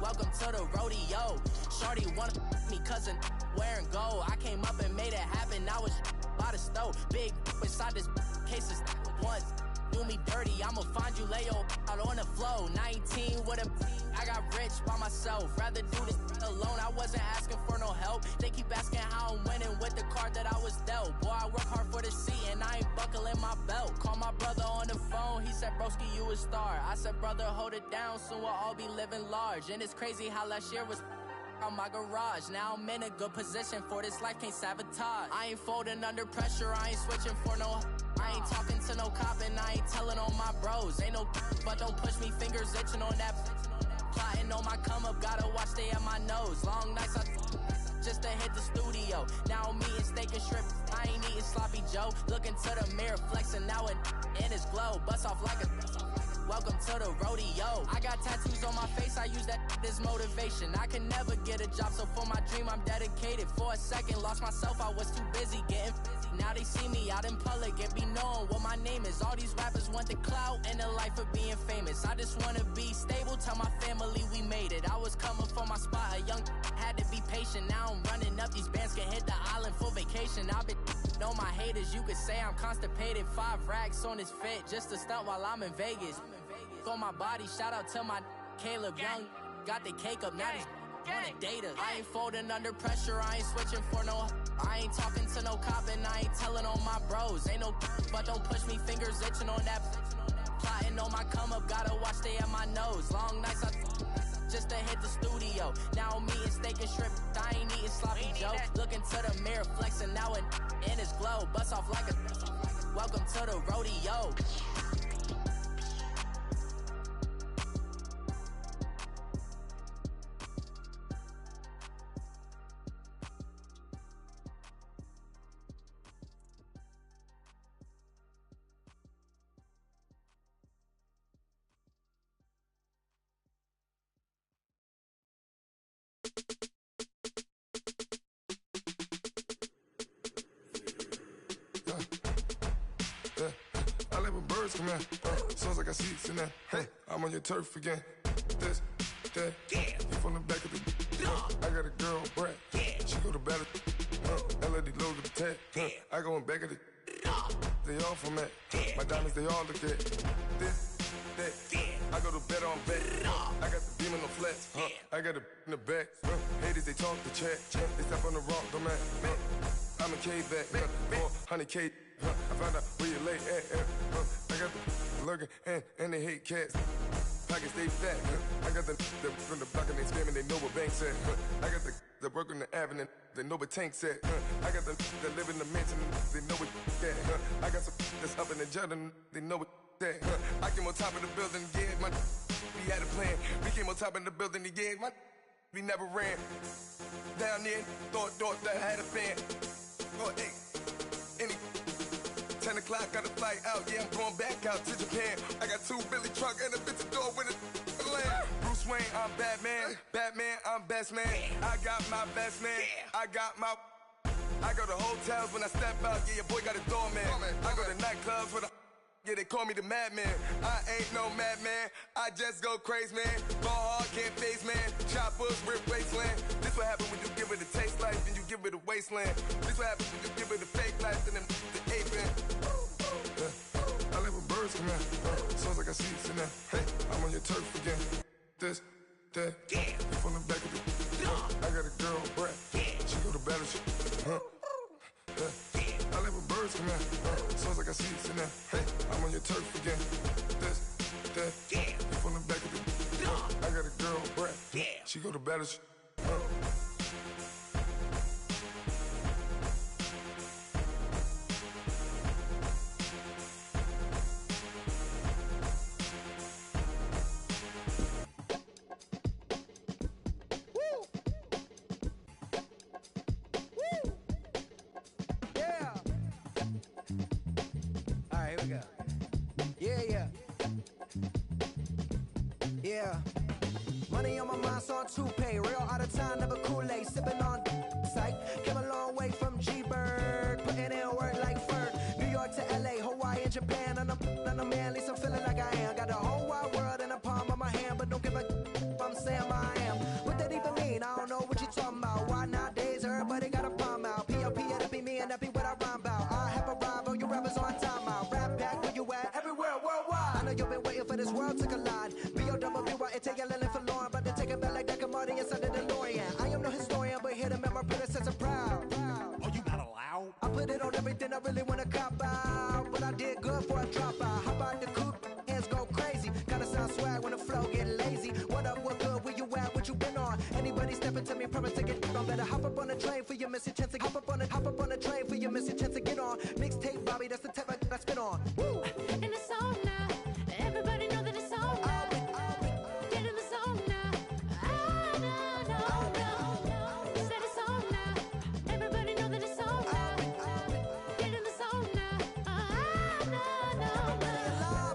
welcome to the rodeo. Shorty wanna me cousin wearing gold. I came up and made it happen, now it's by the stove. Big inside this case is once do me dirty, I'ma find you lay your out on the floor. 19 with a I got rich by myself, rather do this alone. I wasn't asking for no help, they keep asking how I'm winning with the card that I was dealt. Boy, I work hard for the seat and I ain't buckling my belt. Call my brother on the phone, he said broski you a star. I said brother hold it down, soon we'll all be living large. And it's crazy how last year was on my garage. Now I'm in a good position for this life, can't sabotage. I ain't folding under pressure, I ain't switching for no. I ain't talking to no cop and I ain't telling on my bros. Ain't no but don't push me, fingers itching on that. Plotting on my come up, gotta watch they at my nose. Long nights just to hit the studio. Now I'm eating steak and shrimp, I ain't eating sloppy Joe. Looking to the mirror, flexing now and in his glow. Bust off like a welcome to the rodeo. I got tattoos on my face, I use that as motivation. I can never get a job, so for my dream I'm dedicated. For a second, lost myself, I was too busy getting busy. Now they see me out in public and be knowing what my name is. All these rappers want the clout and the life of being famous. I just wanna be stable, tell my family we made it. I was coming for my spot, a young had to be patient. Now I'm running up, these bands can hit the island for vacation. I've been on my haters, you could say I'm constipated. 5 racks on his fit, just to stunt while I'm in Vegas. On my body, shout out to my Caleb Young. Got the cake up, now these wanna date us. I ain't folding under pressure, I ain't switching for no. I ain't talking to no cop and I ain't telling on my bros. Ain't no but don't push me, fingers itching on that. Plotting on my come up, gotta watch stay at my nose. Long nights I just to hit the studio. Now I'm eating steak and shrimp, I ain't eating sloppy joe. Looking to the mirror, flexing now and in his glow. Bust off like a welcome to the rodeo. I let my birds come out. Sounds like I see seats in there. I'm on your turf again. This, that, you from the back of the. I got a girl, Brad. She go to battle. LAD low to the tag. I go in back of the. They all from that. My diamonds, they all look at. This, that. I go to bed on bed. I got the beam on the flats. I got a in the back. Haters, they talk the chat. They step on the rock, don't man. I'm a K-back. 400K. I found out where you lay at. I got the lurking and they hate cats. Pockets stay fat. I got the from the block and they scamming, they know what banks at. I got the work on the avenue, they know what tanks at. I got the that live in the mansion, they know what that. I got some that's up in the jungle, they know what that. I came on top of the building, yeah, my we had a plan. We came on top of the building, yeah, my we never ran. Down there, thought that I had a fan. Oh, hey, any 10 o'clock, got a flight out, yeah, I'm going back out to Japan. I got 2 Billy truck and a bitch door with a land. Bruce Wayne, I'm Batman. Batman, I'm best man. I got my best man. I got my. I go to hotels when I step out, yeah, your boy got a doorman. I go to nightclubs with a. Yeah, they call me the madman. I ain't no madman. I just go crazy, man. Ball hard, can't face, man. Choppers, rip wasteland. This what happens when you give it a taste life and you give it a wasteland. This what happens when you give it a fake life and then the ape in. I let my birds come out. Sounds like I see it's in there. I'm on your turf again. This, that. You from the back of the. I got a girl, Brad. She go to battle shit. I let my birds come out. Sounds like I see it's in there. I'm on your turf again. This, that. You from the back of the. I got a girl, Brad. She go to battle shit. Money on my mind, so on toupee. Real out of time, never Kool-Aid. Sipping on sight. Came a long way from G-Bird. Putting in work like Ferg. New York to LA, Hawaii and Japan. And I'm man, at least I'm feeling like I am. Got the whole wide world in the palm of my hand. But don't give a I'm saying I am. What that even mean? I don't know what you talking about. Why nowadays everybody got a palm out? P.O.P. that'll be me and that be what I rhyme about. I have arrived, all you rappers on time out. Rap back where you at? Everywhere, worldwide. I know you've been waiting for this world to collide. B-O-double-B-Y-N-T-L-L for Lauren, but to take it back like that commodity inside the DeLorean. I am no historian, but here to make my predecessor proud. Oh, you not allowed? I put it on everything I really wanna cop out, but I did good for a drop out. How about the coupe? Hands go crazy. Gotta sound swag when the flow get lazy. What up, what good? Where you at? What you been on? Anybody stepping to me, promise to get on. Better hop up on the train for your missing chance to hop up on the train for your missing chance to get on. Mixtape, Bobby, that's the type I spit on. Woo! And it's on now. Everybody know that it's on now. Get in the zone now. No. Said it's on now. Everybody know that it's on now. Get in the zone now. No.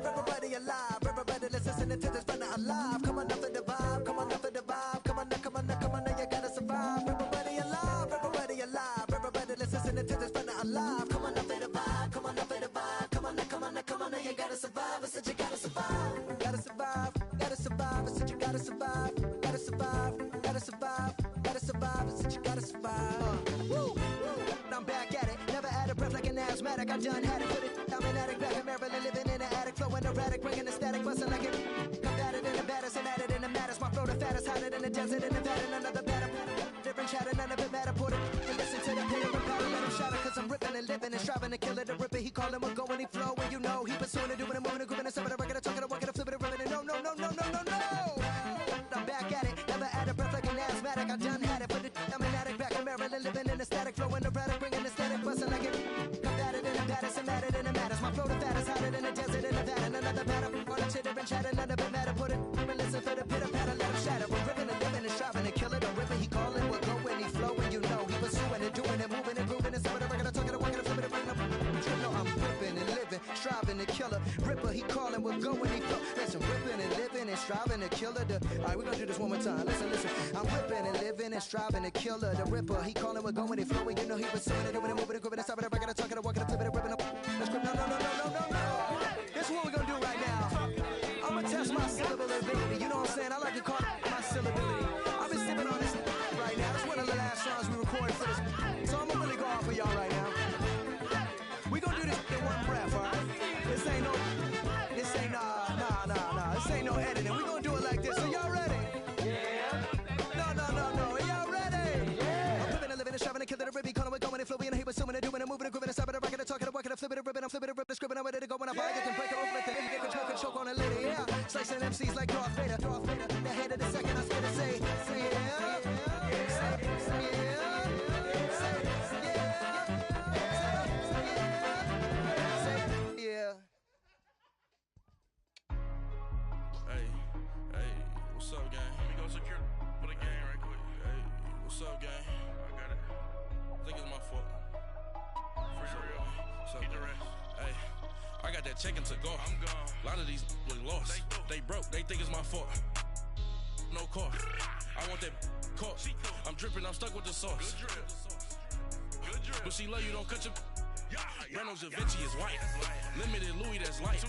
Everybody alive. Everybody listening to this fun alive. Come on up for the vibe. Come on up for the vibe. Come on now, you gotta survive. Everybody alive. Everybody listening to this fun alive. Come on up for the vibe. Come on up for the vibe. Come on now, you gotta survive. I said you gotta survive. Gotta survive. I said you gotta survive. Gotta survive. I said you gotta survive. Woo. I'm back at it. Never out of breath like an I done had it. Put it, I'm an addict back in Maryland, living in an attic, flowing erratic, bringing the static, busting like it. Combated in the baddest, and added in the maddest. My flow the fattest, hotter than the desert in Nevada. None of the batter, different chatter, none of it matter. Put it and listen to the pitter and patter, let him shatter. Cause I'm ripping and living and striving to kill it. The ripper, he call him a go when he flow. And you know he pursuing it, doing it, moving it, grooving it, stepping it, record it, talking it, walking it, flipping it, ripping it. No, no, no, no, no, no, no. I'm back at it, never out of breath like an asthmatic. I done had it, put it, I'm an addict back in Maryland, living in the static, flowing erratic, bringing the static, busting like it. Combated in the baddest, and added in the maddest. My flow the fattest, hotter than the desert in Nevada. None of the batter, all the chitter and chatter, none of it matter. Put it, and listen for the pitter patter, let him shatter. We're ripping and living and striving to kill it. A ripper, he calling, we're going, he flowing, you know. He pursuing it, doing it, moving it, grooving it, stepping it, record it, talking it, walking it, flipping it, bringing it. You know I'm ripping and living, striving to kill it. Ripper, he calling, we're going, he flow. Listen, ripping and living and striving to kill it. Alright, we're gonna do this one more time. Listen, listen. I'm ripping and living and striving to kill it. The ripper, he calling, we're going, he flowing. You know he pursuing it, doing it, moving it, grooving it, stopping it, record it, talking it, walking it, flipping it, ripping it. No, no, no, no, no, no, no. This is what we're gonna do right now. I'm gonna test my syllability. You know what I'm saying? I like to call it my syllability. I've been sipping on this right now. It's one of the last songs we recorded for this. So I'm gonna really go off for y'all right now. We gonna do this in one breath, alright? This ain't no, this ain't no editing. We gonna do it like this. So y'all ready? Yeah. No. Y'all ready? Yeah. I'm living and living and striving to kill it. A ribby calling, we're going and flowing and he pursuing it, doing it, moving it, grooving it, stopping it, rocking it, talking it, walking it, flipping it, ripping, I'm flipping it, ripping, scribbling, I'm ready to go when I buy it. You can break it open, let the nigga get control, can choke on it later, yeah. Slicing MCs like Darth Vader. The head of the second, I scared to say yeah. Hey, what's up, gang? Let me go secure for the game right quick. Hey, what's up, gang? I got it. I think it's my fault. For real. What's up, get the rest. Hey, I got that check-in to go. I'm gone. A lot of these was lost. They broke. They think it's my fault. No car. I want that caught. I'm dripping. I'm stuck with the sauce. Good drip. But she love you. Don't cut your. Reynolds Da Vinci is white. Limited Louis, that's light.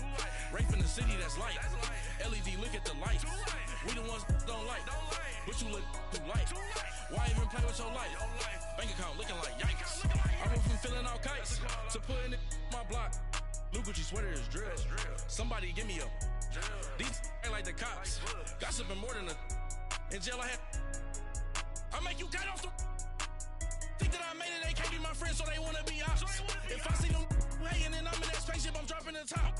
Rape in the city, that's light. LED, look at the lights. We the ones don't like. But you look too light. Why even play with your life? Bank account looking like yikes. I went from filling out kites to putting it in my block. Blue Gucci sweater is drill. Somebody give me a. These ain't like the cops. Gossiping more than a. In jail I had. I make you cut off the. Think that I made it, they can't be my friends, so they wanna be ops. If I see them hating and I'm in that spaceship, I'm dropping the top.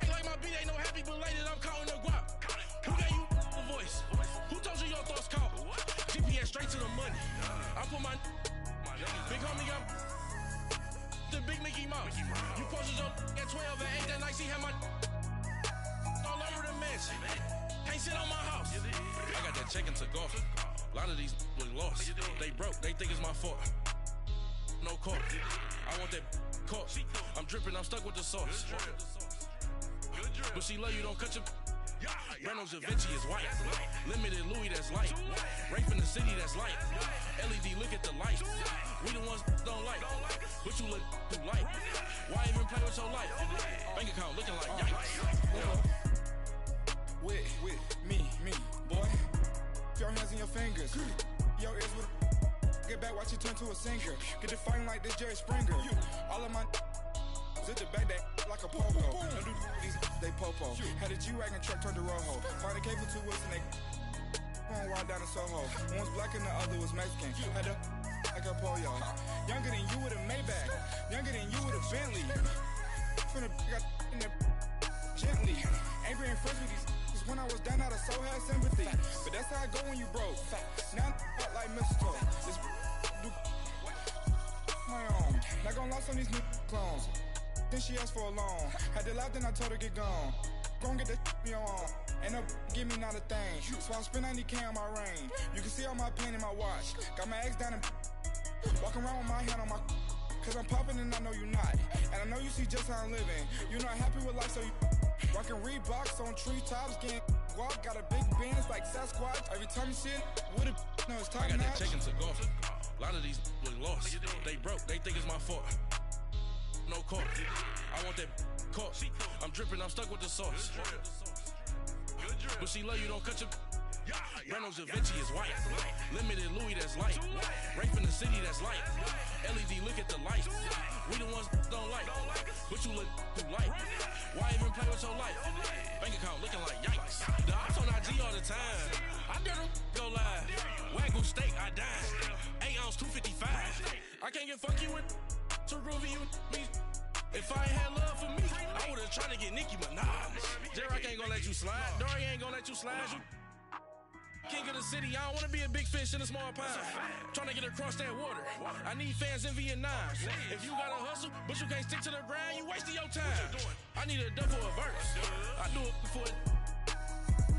Ain't like my beat ain't no happy, but later I'm counting the guap. Who gave you the voice? Who told you your thoughts count? GPS straight to the money. I put my big homie up the big Mickey Mouse. You posted your at 12 and 8 that night, she had my all over the mansion. Can't sit on my house. I got that check-in to go. A lot of these was lost. They broke. They think it's my fault. No car. I want that caught. I'm dripping. I'm stuck with the sauce. But she love you. Don't cut your. Reynolds Da Vinci is white. Limited Louis, that's light. Rape in the city, that's light. LED, look at the lights. We the ones don't like. But you look too light. Why even play with your life? Bank account looking like yikes. With me, boy. Your hands and your fingers. Your ears with get back, watch you turn to a singer. Get to fighting like this Jerry Springer. All of my zip the back that like a popo. Don't do these, they popo. Had a G-Wagon truck turned to Rojo. Find a cable 2 wheels and they going wild down in Soho. One was black and the other was Mexican. Had a like a polio. Younger than you with a Maybach. Younger than you with a Bentley. From the got in there gently. Angry and friends with these. When I was down, I so had sympathy. But that's how I go when you broke. Now I'm like mistletoe. This do my own. Not gonna lost on these new clones. Then she asked for a loan. Had to laugh, then I told her get gone. Gon' get that me on. Ain't no give me not a thing. So I spend 90K on my ring. You can see all my pain in my watch. Got my ex down and walking around with my hand on my. Cause I'm popping and I know you not. And I know you see just how I'm living. You're not happy with life, so you. Rockin' Reeboks on treetops, getting walk, got a big band, it's like Sasquatch. Every time you see it, with a no, it's top I got notch. that check-in to go. A lot of these was lost. They broke, they think it's my fault. No car. I want that caught. I'm dripping, I'm stuck with the sauce. But she love you, don't cut your. Reynolds Da Vinci is white. Limited Louis, that's light. Rape in the city, that's light. LED, look at the lights. We the ones don't like, but you look too light. Why even play with your life? Bank account looking like yikes. The ops on IG all the time. I dare them go live. Wagyu steak, I dine. 8 ounce, 255. I can't get funky with too groovy you me. If I ain't had love for me, I would've tried to get Nicki Minaj. J-Rock ain't gonna let you slide. Dory ain't gonna let you slide. You king of the city, I don't wanna be a big fish in a small pond. Trying to get across that water. I need fans in Vietnam. If you gotta hustle, but you can't stick to the grind, you wasting your time. I need a double a verse. I do it before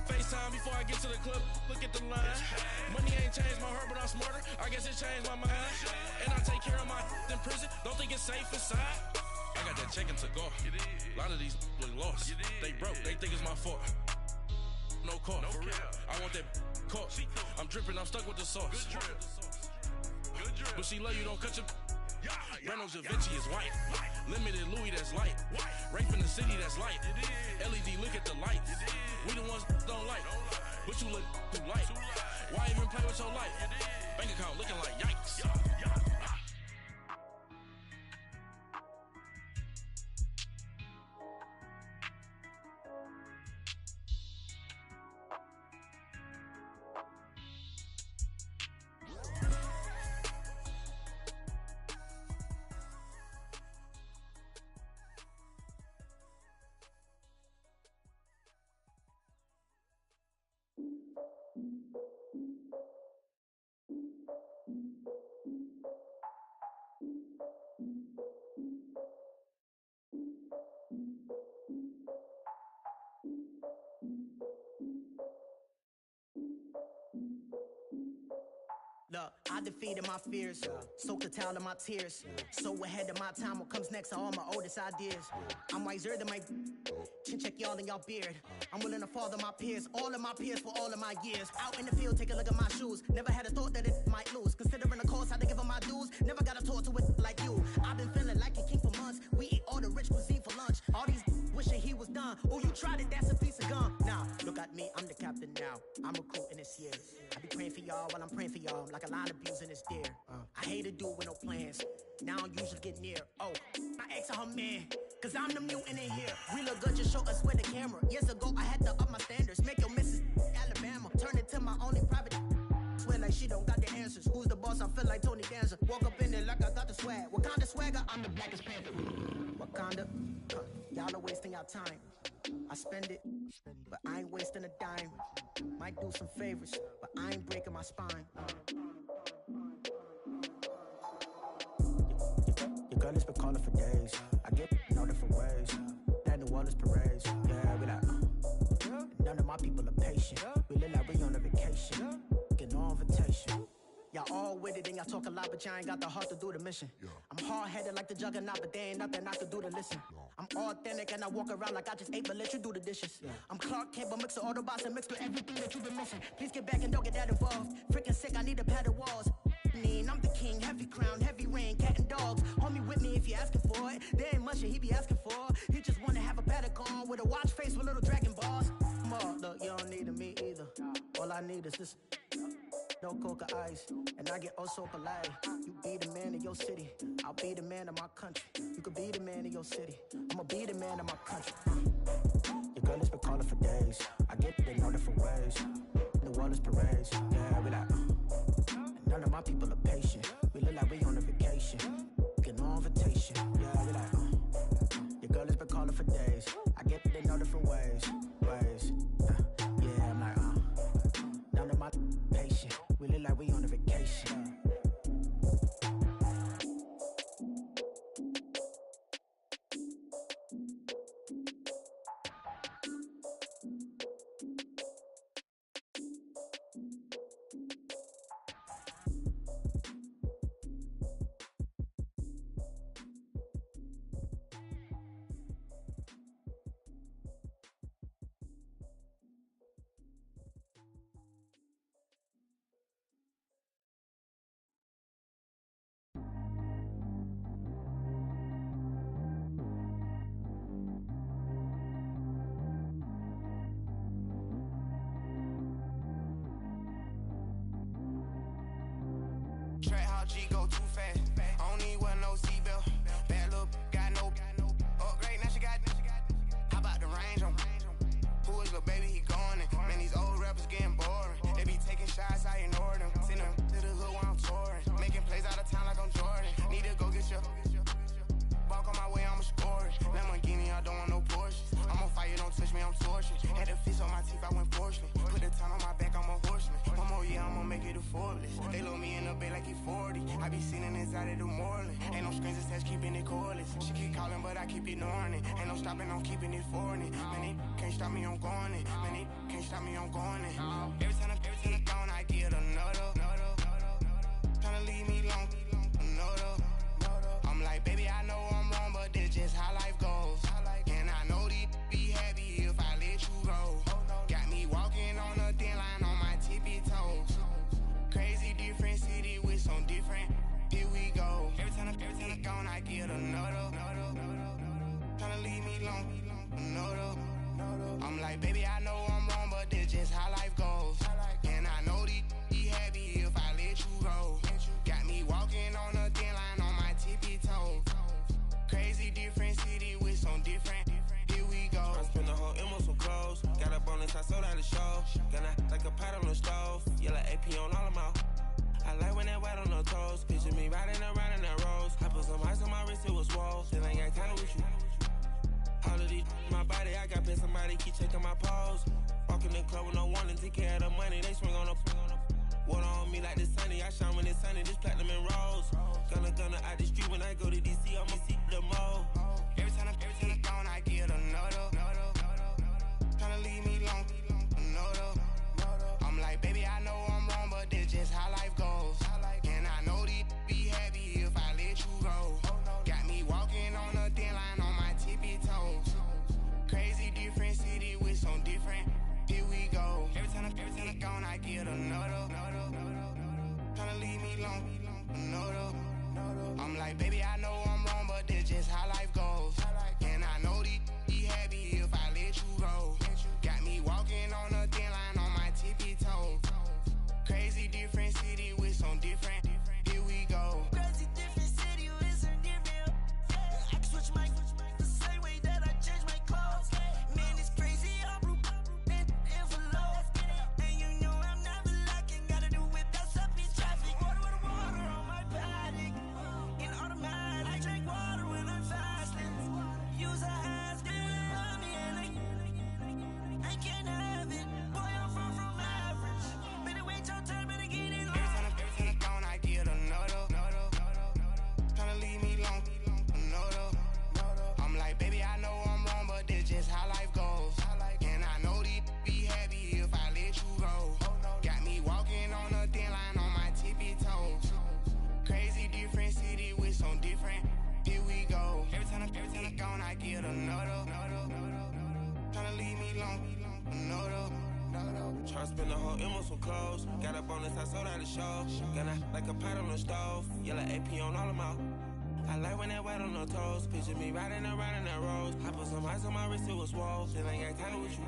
FaceTime before I get to the club. Look at the line. Money ain't changed my heart, but I'm smarter. I guess it changed my mind. And I take care of my in prison. Don't think it's safe inside. I got that check to go. A lot of these look lost. They broke. They think it's my fault. No call, for real. I want that caught. I'm dripping, I'm stuck with the sauce. Good drip. But she love you, don't cut your. Brando Javinci is white. Limited Louis, that's light. Rape in the city, that's light. LED, look at the lights. We the ones don't like, but you look too light. Why even play with your life? Bank account looking like yikes. Look, I defeated my fears, soaked the towel in my tears. So ahead of my time, what comes next are all my oldest ideas. I'm wiser than my chin check y'all in y'all beard. I'm willing to father my peers, all of my peers for all of my years. Out in the field, take a look at my shoes. Never had a thought that it might lose. Considering the cost, I had to give them my dues. Never got a talk to it like you. I've been feeling like a king for months. We eat all the rich cuisine for lunch. All these wishing he was done. Oh, you tried it, that's a piece of gum. Now, look at me, I'm the captain now. I'm recruiting this year. I be praying for y'all while I'm praying for y'all. Like a line of abusing this deer. I hate a dude with no plans. Now I usually get near. Oh, my ex her man. Cause I'm the mutant in here. We look good, just show us with the camera. Years ago, I had to up my standards. Make your missus Alabama. Turn it to my only private. Swear like she don't got the answers. Who's the boss? I feel like Tony Danza. Walk up in there like I got the swag. What kind of swagger? I'm the blackest panther. Wakanda. Y'all are wasting your time. I spend it, but I ain't wasting a dime. Might do some favors, but I ain't breaking my spine. Your girl has been calling for days. I get in all different ways. That New Orleans parades. Yeah, we like, none of my people are patient. We live like we on a vacation. Get no invitation. Y'all all with it and y'all talk a lot, but y'all ain't got the heart to do the mission. I'm hard-headed like the juggernaut, but there ain't nothing I can do to listen. I'm authentic and I walk around like I just ate, but let you do the dishes. I'm Clark Kent, but mix the Autobots and mixed with everything that you've been missing. Please get back and don't get that involved. Freaking sick, I need a pad of walls. I'm the king, heavy crown, heavy rain, cat and dogs. Homie with me if you're asking for it. There ain't much that he be asking for. He just wanna have a paddock on with a watch face with little dragon balls. Look, you don't need me either. All I need is this. No coca ice, and I get oh so polite. You be the man of your city, I'll be the man of my country. You could be the man of your city, I'ma be the man of my country. Your girl has been calling for days. I get it in all different ways. New Orleans parades, yeah, we like. None of my people are patient. We look like we on a vacation. Get no invitation, yeah, we like. Your girl has been calling for days. I get it in all different ways. Yeah, I'm like, none of my patient. We look like we on a vacation. Track how G go too fast. I don't cordless. They load me in the bed like he 40. I be sitting inside of the Moreland. Ain't no strings attached, keeping it cordless. She keep calling, but I keep ignoring it. Ain't no stopping, I'm keeping it for it. Man, they can't stop me, I'm going it. Man, they can't stop me, I'm going it. Every time I'm gone, I get another. Tryna leave me alone, another. I'm like, baby, I know I'm wrong, but this just how life goes. And I know these be happy if I let you go. Got me walking on a thin line on my tippy toes. Crazy different city with some different. Here we go. Every time I'm gone, I get another. Tryna leave me alone, another. I'm like, baby, I know I'm wrong, but this just how life goes. And I know these be happy if I let you go. Got me walking on a thin line on my tippy toes. Crazy different city with some different. Here we go. I spent the whole M on some clothes. Got up on this, I sold out the show. Gonna like a pot on the stove. Yellow AP on all of my. I like when that white on the toes. Picture me riding around in that rose. I put some ice on my wrist, it was swole. Still ain't got time with you. All of these my body, I got paid somebody keep checking my pose. Walk in the club with no warning, take care of the money. They swing on the water on me like the sunny. I shine when it's sunny, this platinum and rose. Gonna out the street when I go to DC, I'ma see the mall. Every time I'm gone, I get another. Tryna leave me alone, another. I'm like, baby, I know I'm wrong, but this just how life goes. And I know these be happy if I let you go. Got me walking on a thin line on my tippy toes. Crazy different city with some different. Here we go. Every time I'm gone, I get another. Tryna leave me alone, another. I'm like, baby, I know I'm wrong, but this just how life goes. And I know these be happy if I let you go. Got me walking on a thin line on my tippy toes. Crazy different city with some different. Here we go. Crazy different city with some different. I can switch my the same way that I change my clothes. Man, it's crazy. I'm blue envelope. And you know I'm never lacking. Gotta do it, that's up in traffic. Water on my paddock. In automatic, I drink water when I'm fasting. Use a ass, on me and I can't have it. Boy, I'm from average. Better wait your turn, better get in line. Every time I'm gone, I get another. Tryna leave me alone, another. I'm like, baby, I know I'm wrong, but this just how life goes. And I know these be happy if I let you go. Got me walking on a thin line on my tippy toes. Crazy different city with some different. Here we go. Every time I'm gone, I get another. Tryna leave me alone, another. Tryna spend the whole M on some clothes. Got up on this, I sold out the show. Gonna like a pot on the stove. Yellow AP on all of my. I like when that white on the toes. Picture me riding around in that rose. I put some ice on my wrist, it was swole. Still ain't got time with you.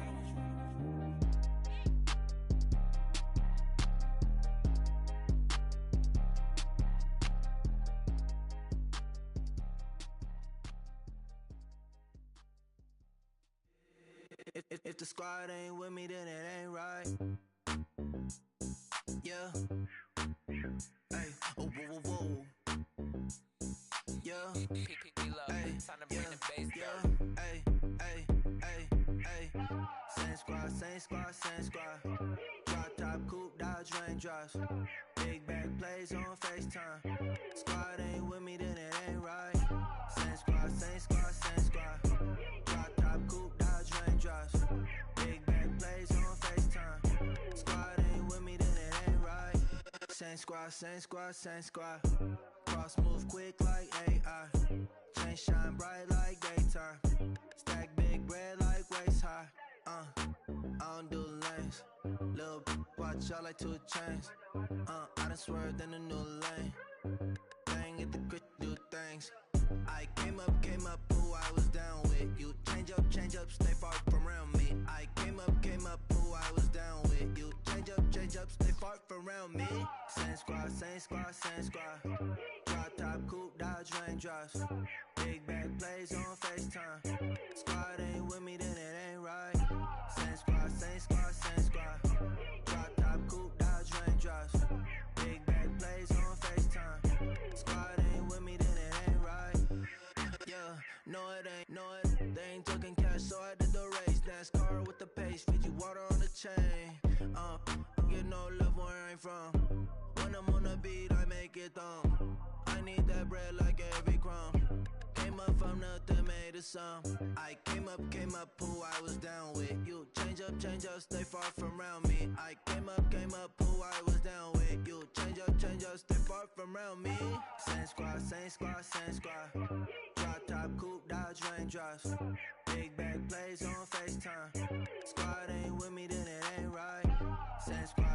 If the squad ain't with me, then it ain't right. Yeah. Hey, oh, whoa, whoa, whoa. Yeah. Hey, yeah. Hey, hey, hey, hey. Same squad, same squad, same squad. Drop top, coupe, Dodge raindrops. Big back plays on FaceTime. Squad ain't with me, then it ain't right. Same squad, same squad, same squad. Drop top, coupe, Dodge raindrops. Big back plays on FaceTime. Squad ain't with me, then it ain't right. Same squad, same squad, same squad. Cross move quick like AI. Chain shine bright like daytime. Stack big bread like waist high. I don't do lanes. Little watch out like 2 chains. I done swerved in a new lane. Bang at the crit, do things. I came up, who I was down with. You change up, stay far from around me. I came up, who I was down with. You change up, stay far from around me. Same squad, same squad, same squad. Drop top, coupe, Dodge raindrops. Big back plays on FaceTime. Squad ain't with me, then it ain't right. Same squad, same squad, same squad. Drop top, coupe, Dodge raindrops. Big back plays on FaceTime. Squad ain't with me, then it ain't right. Yeah, no it ain't, they ain't talking cash, so I did the race. NASCAR with the pace, Fiji water on the chain. Get no love where I ain't from. I'm on the beat, I make it thumb. I need that bread like every crumb. Came up from nothing, made a sum. I came up, who I was down with. You change up, stay far from around me. I came up, who I was down with. You change up, stay far from around me. Same squad. Drop top, coupe, dodge, raindrops. Big bag plays on FaceTime. Squad ain't with me, then it ain't right. Same squad.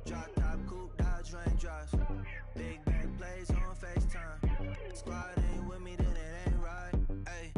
Drop top, coupe, dodge, raindrops. Big bag plays on FaceTime. Squad ain't with me, then it ain't right. Ay.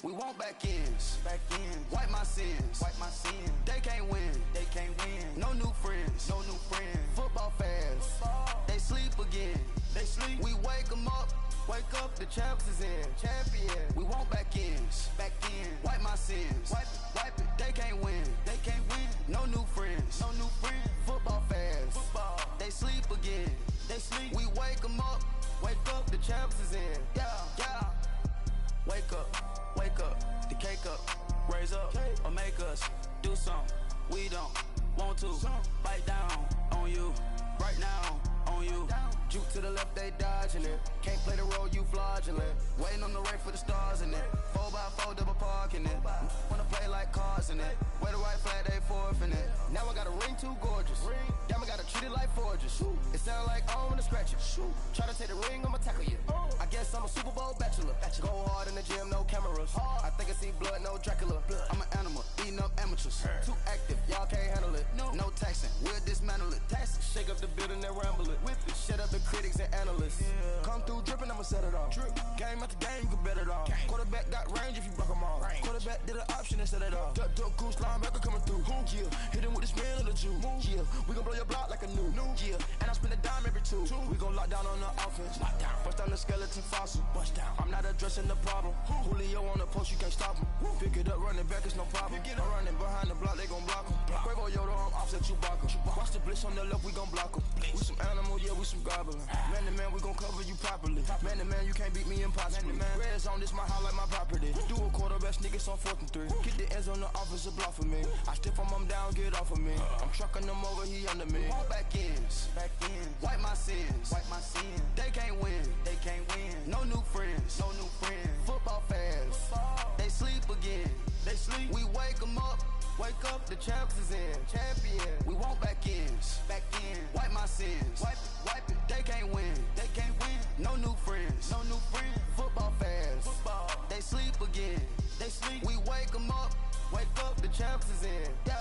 We want back ends. Wipe my sins. They can't win. No new friends. Football fans. They sleep again. We wake them up. Wake up, the champs is in. Champion. We want back ends. Wipe my sins. Wipe it. They can't win. No new friends. Football fans. They sleep again. We wake them up. Wake up, the champs is in. Yeah. Wake up, the cake up, raise up, or make us do something we don't want to. Bite down on you, right now on you. Juke to the left, they dodging it. Can't play the role, you fraudulent. Waiting on the race for the stars in it. 4x4 double parking it. Wanna play like cars in it. Where the white flag, they forfeit it. Now I got a ring too gorgeous. Damn, I gotta treat it like forges. It sound like I wanna scratch it. Try to take the ring, I'ma tackle you. I guess I'm a Super Bowl bachelor. Go hard in the gym, no cameras. I think I see blood, no Dracula. I'm an animal, eating up amateurs. Too active, y'all can't handle it. No taxing, we'll dismantle it. Shake up the building and ramble it. Whip it, shut up the critics and analysts. Come through dripping, I'ma set it off. Game after game, you can bet it off. Quarterback got range if you block them off. Quarterback did an option and set it off. Duck goose linebacker coming through. Yeah, hit him with the spin of the Jew. Yeah, we gon' blow your block like a new. Yeah, and I spend a dime every two. We gon' lock down on the offense. Bust down the skeleton fossil. Bust down. I'm not addressing the problem. Julio on the post, you can't stop him. Pick it up, running back, it's no problem. I'm running behind the block, they gon' block him. Quavo Yoda, I'm offset Chewbacca. Watch the blitz on the left, we gon' block him. We some animal, yeah, we some goblin. Man to man, we gon' cover you properly. Man to man, you can't beat me impossibly. Red zone, this my house like my property. Do a quarterback sneakers on 4th and 3. Get the ends on the offensive block for me. I stiff him, I'm down, get off of me. I'm trucking them over, he under me. Back ends. Wipe my sins. They can't win. No new friends. Football fans. They sleep again. We wake them up. Wake up, the champs is in. Champion. We want back ends. Wipe my sins. Wipe it. They can't win. No new friends. Football fans. They sleep again. We wake them up. Wake up, the champs is in. Yeah.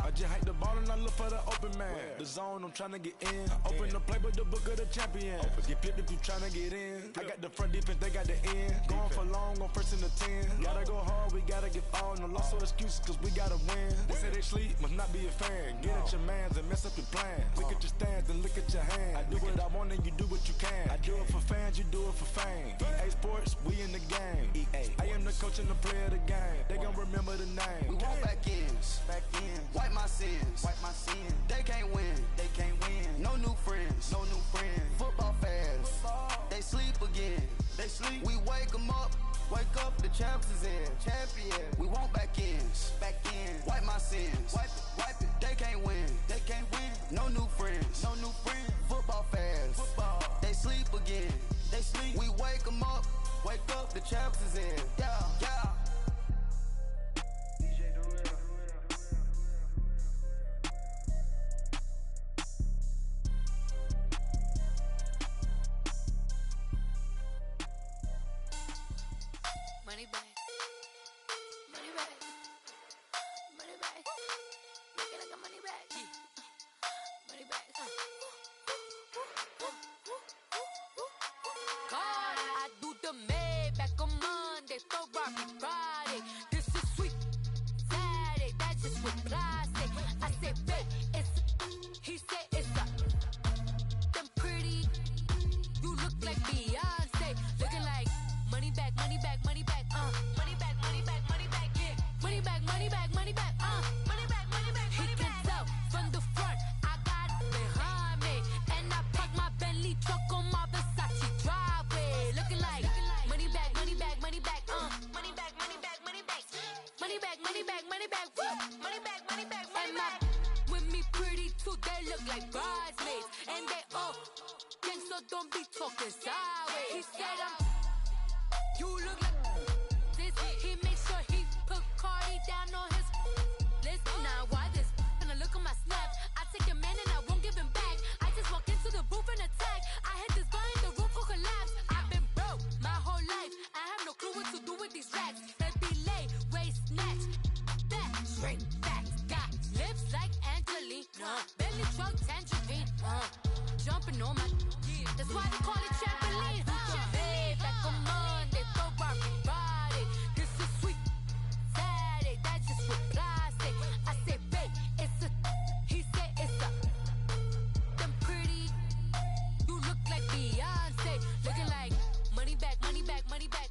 I just hike the ball and I look for the open man. The zone, I'm tryna get in. Open the playbook, the book of the champion. Get flipped if you tryna get in. I got the front defense, they got the end. Going for long, on 1st and the 10. Gotta go hard, we gotta get all. No loss or excuses, cause we gotta win. They say they sleep, must not be a fan. Get at your mans and mess up your plans. Look at your stands and look at your hands. I do what I want and you do what you can. I do it for fans, you do it for fame. EA Sports, we in the game. I am the coach and the player of the game. They gon' remember the name. We want back ends. Wipe my sins. They can't win. No new friends. Football fans. They sleep again. We wake them up. Wake up, the champs is in. Champion. We want back ends. Wipe my sins. Wipe it. They can't win. No new friends. Football fans. They sleep again. We wake them up. Wake up, the champs is in. Yeah. Money back. Making like a money back. Money back. God, I do the Maybach on Monday, Ferrari Friday. This is sweet Saturday, that's just what I say. I say, babe, it's he said it's a them pretty. You look like Beyonce, looking like like bridesmaids. And they all gangsta, don't be talking sideways. He said you look like this. He makes sure he put Cardi down on his list. Now why this? Gonna look at my snap. I take your man and I won't give him back. I just walk into the booth and attack. I hit this button, the roof will collapse. I've been broke my whole life. I have no clue what to do with these racks. That be lay, waist snatch, back, straight back. Got lips like Angelina, belly truck tangerine. Jumping on my, that's why they call it trampoline. Babe, back on Monday, throw everybody. This is sweet Saturday, that's just with plastic. I say, babe, it's a, he said it's a, them pretty, you look like Beyonce. Looking like money back, money back, money back,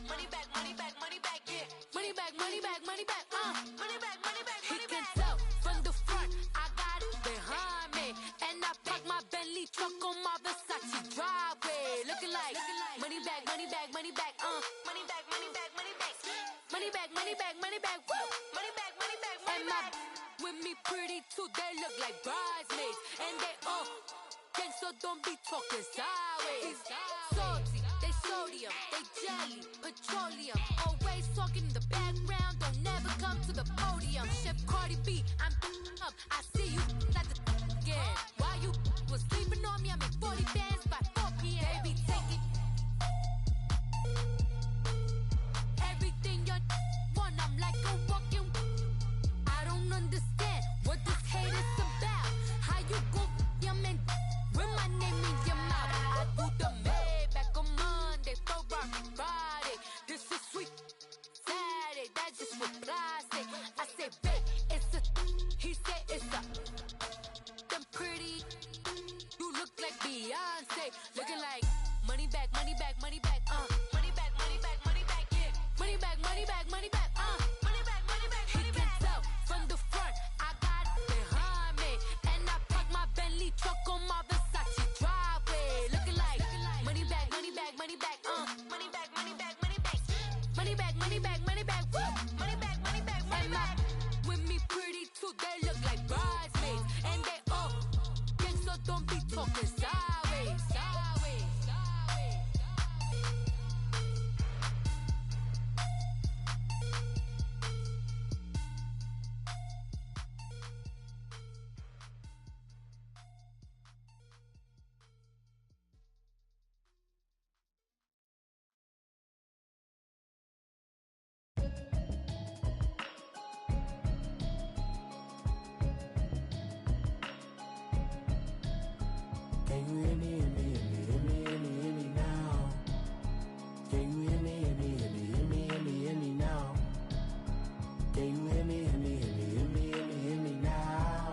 money back, money back, money back, yeah. Money back, money back, money back, money back, money back, money back. He can tell from the front, I got it behind me. And I park my Bentley truck on my Versace driveway. Looking like money back, money back, money back, money back, money back, money back. Money back, money back, money back, woo. Money back, money back, money back. With me pretty too, they look like bridesmaids. And they all gangsta, don't be talking sideways. Salty, they sodium, they jelly, petroleum. Always talking in the background, don't never come to the podium. Chef Cardi B, I'm up, I see you at the again. While you was sleeping on me, I make 40 bands by 4 p.m. Baby, take it. Everything you want, I'm like a walking. I don't understand what this hate is about. How you go your man with my name in your mouth? I do the Maybach on Monday, for Friday. This is sweet Saturday, that's just with plastic. I say, babe, it's a, he said it's a, them pretty, you look like Beyonce. Looking like money back, money back, money back, money back, money back, money back, yeah. Money back, money back, money back, money back, money back, money back. He can tell from the front, I got it behind me. And I park my Bentley truck on my Versace driveway. Looking like money back, money back, money back, money back, money back, money back. Money back, money back, money back, woo. Money back, money back, money back. With me pretty too, they look like bridesmaids. And they all gangsta, don't be talking sideways. Sideways, sideways. Can you hear me, hear me, hear me, hear me, hear me, hear me now? Can you hear me, hear me, hear me, hear me, hear me, hear me now? Can you hear me, hear me, hear me, hear me, hear me, hear me now?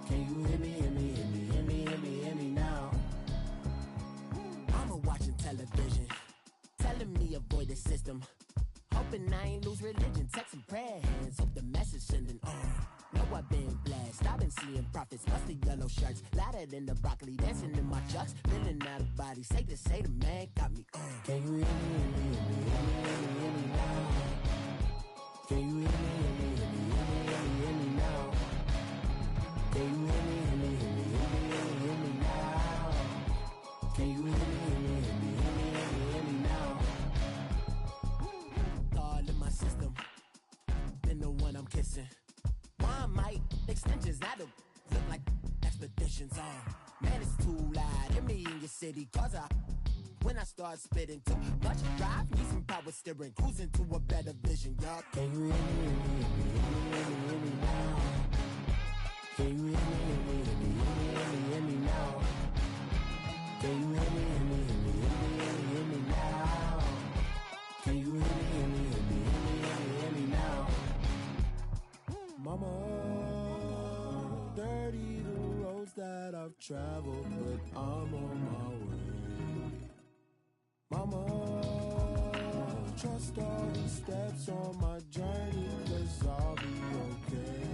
Can you hear me, hear me, hear me, hear me, hear me, hear me now? Mama watching television, telling me avoid the system. Hoping I ain't lose religion, texting prayer hands, hope the message sending on. Know I've been blessed, I've been seeing prophets, musty yellow shirts, louder than the broccoli, dancing in my chucks, feeling out of body, say the man got me on. Can you hear me, hear me, hear me, hear me, hear me, hear me now? Can you hear me, hear me, hear me, hear me, hear me, hear me now? Can you hear me, hear me, hear me, hear me, hear me, hear me now? Can you hear me, hear me, hear me, hear me, hear me, hear me now? All in my system, been the one I'm kissing. One might extensions that'll look like expeditions on. Man, it's too loud. Hear me in your city, cause when I start spitting too much drive, need some power steering, cruising to a better vision, y'all. Can you hear me, hear me, hear me, hear me, hear me now? Can you hear me, hear me, hear me, hear me, hear me, hear me now? Can you hear me, hear me, hear me, hear me, hear me, hear me now? Can you hear me, hear me, hear me, hear me, hear me, hear me now? Mama, dirty the roads that I've traveled, but I'm on my way. Mama, trust all the steps on my journey, 'cause I'll be okay.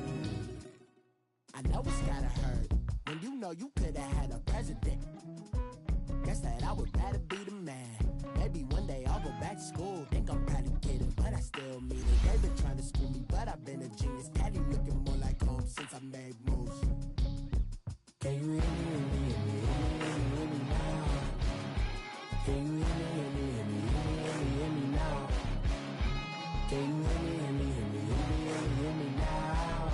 I know it's gotta hurt when you know you could've had a president. Guess that I would rather be the man. Maybe one day I'll go back to school. Think I'm probably kidding, but I still mean it. They've been trying to screw me, but I've been a genius. Daddy looking more like home since I made moves. Can you hear me, hear me, hear me, hear me, hear me, hear me now?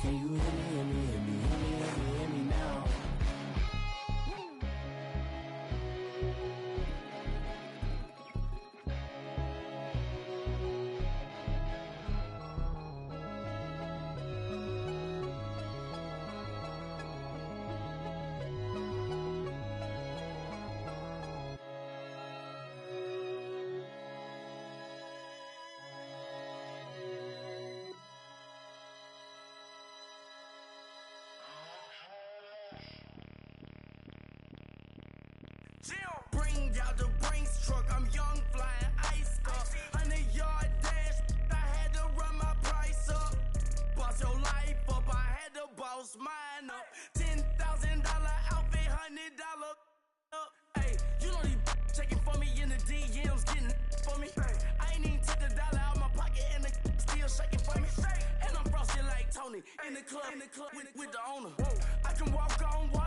Can you hear me, hear me, hear me, hear me, hear me, hear me now? Bring out the Brinks truck, I'm young, flying ice up. 100-yard dash, I had to run my price up. Boss your life up, I had to boss mine up. $10,000 outfit, $100 up. Hey, you know these checking for me in the DMs, getting for me. I ain't even took the dollar out my pocket and the still shaking for me. And I'm frosted like Tony in the club with the owner. I can walk on water.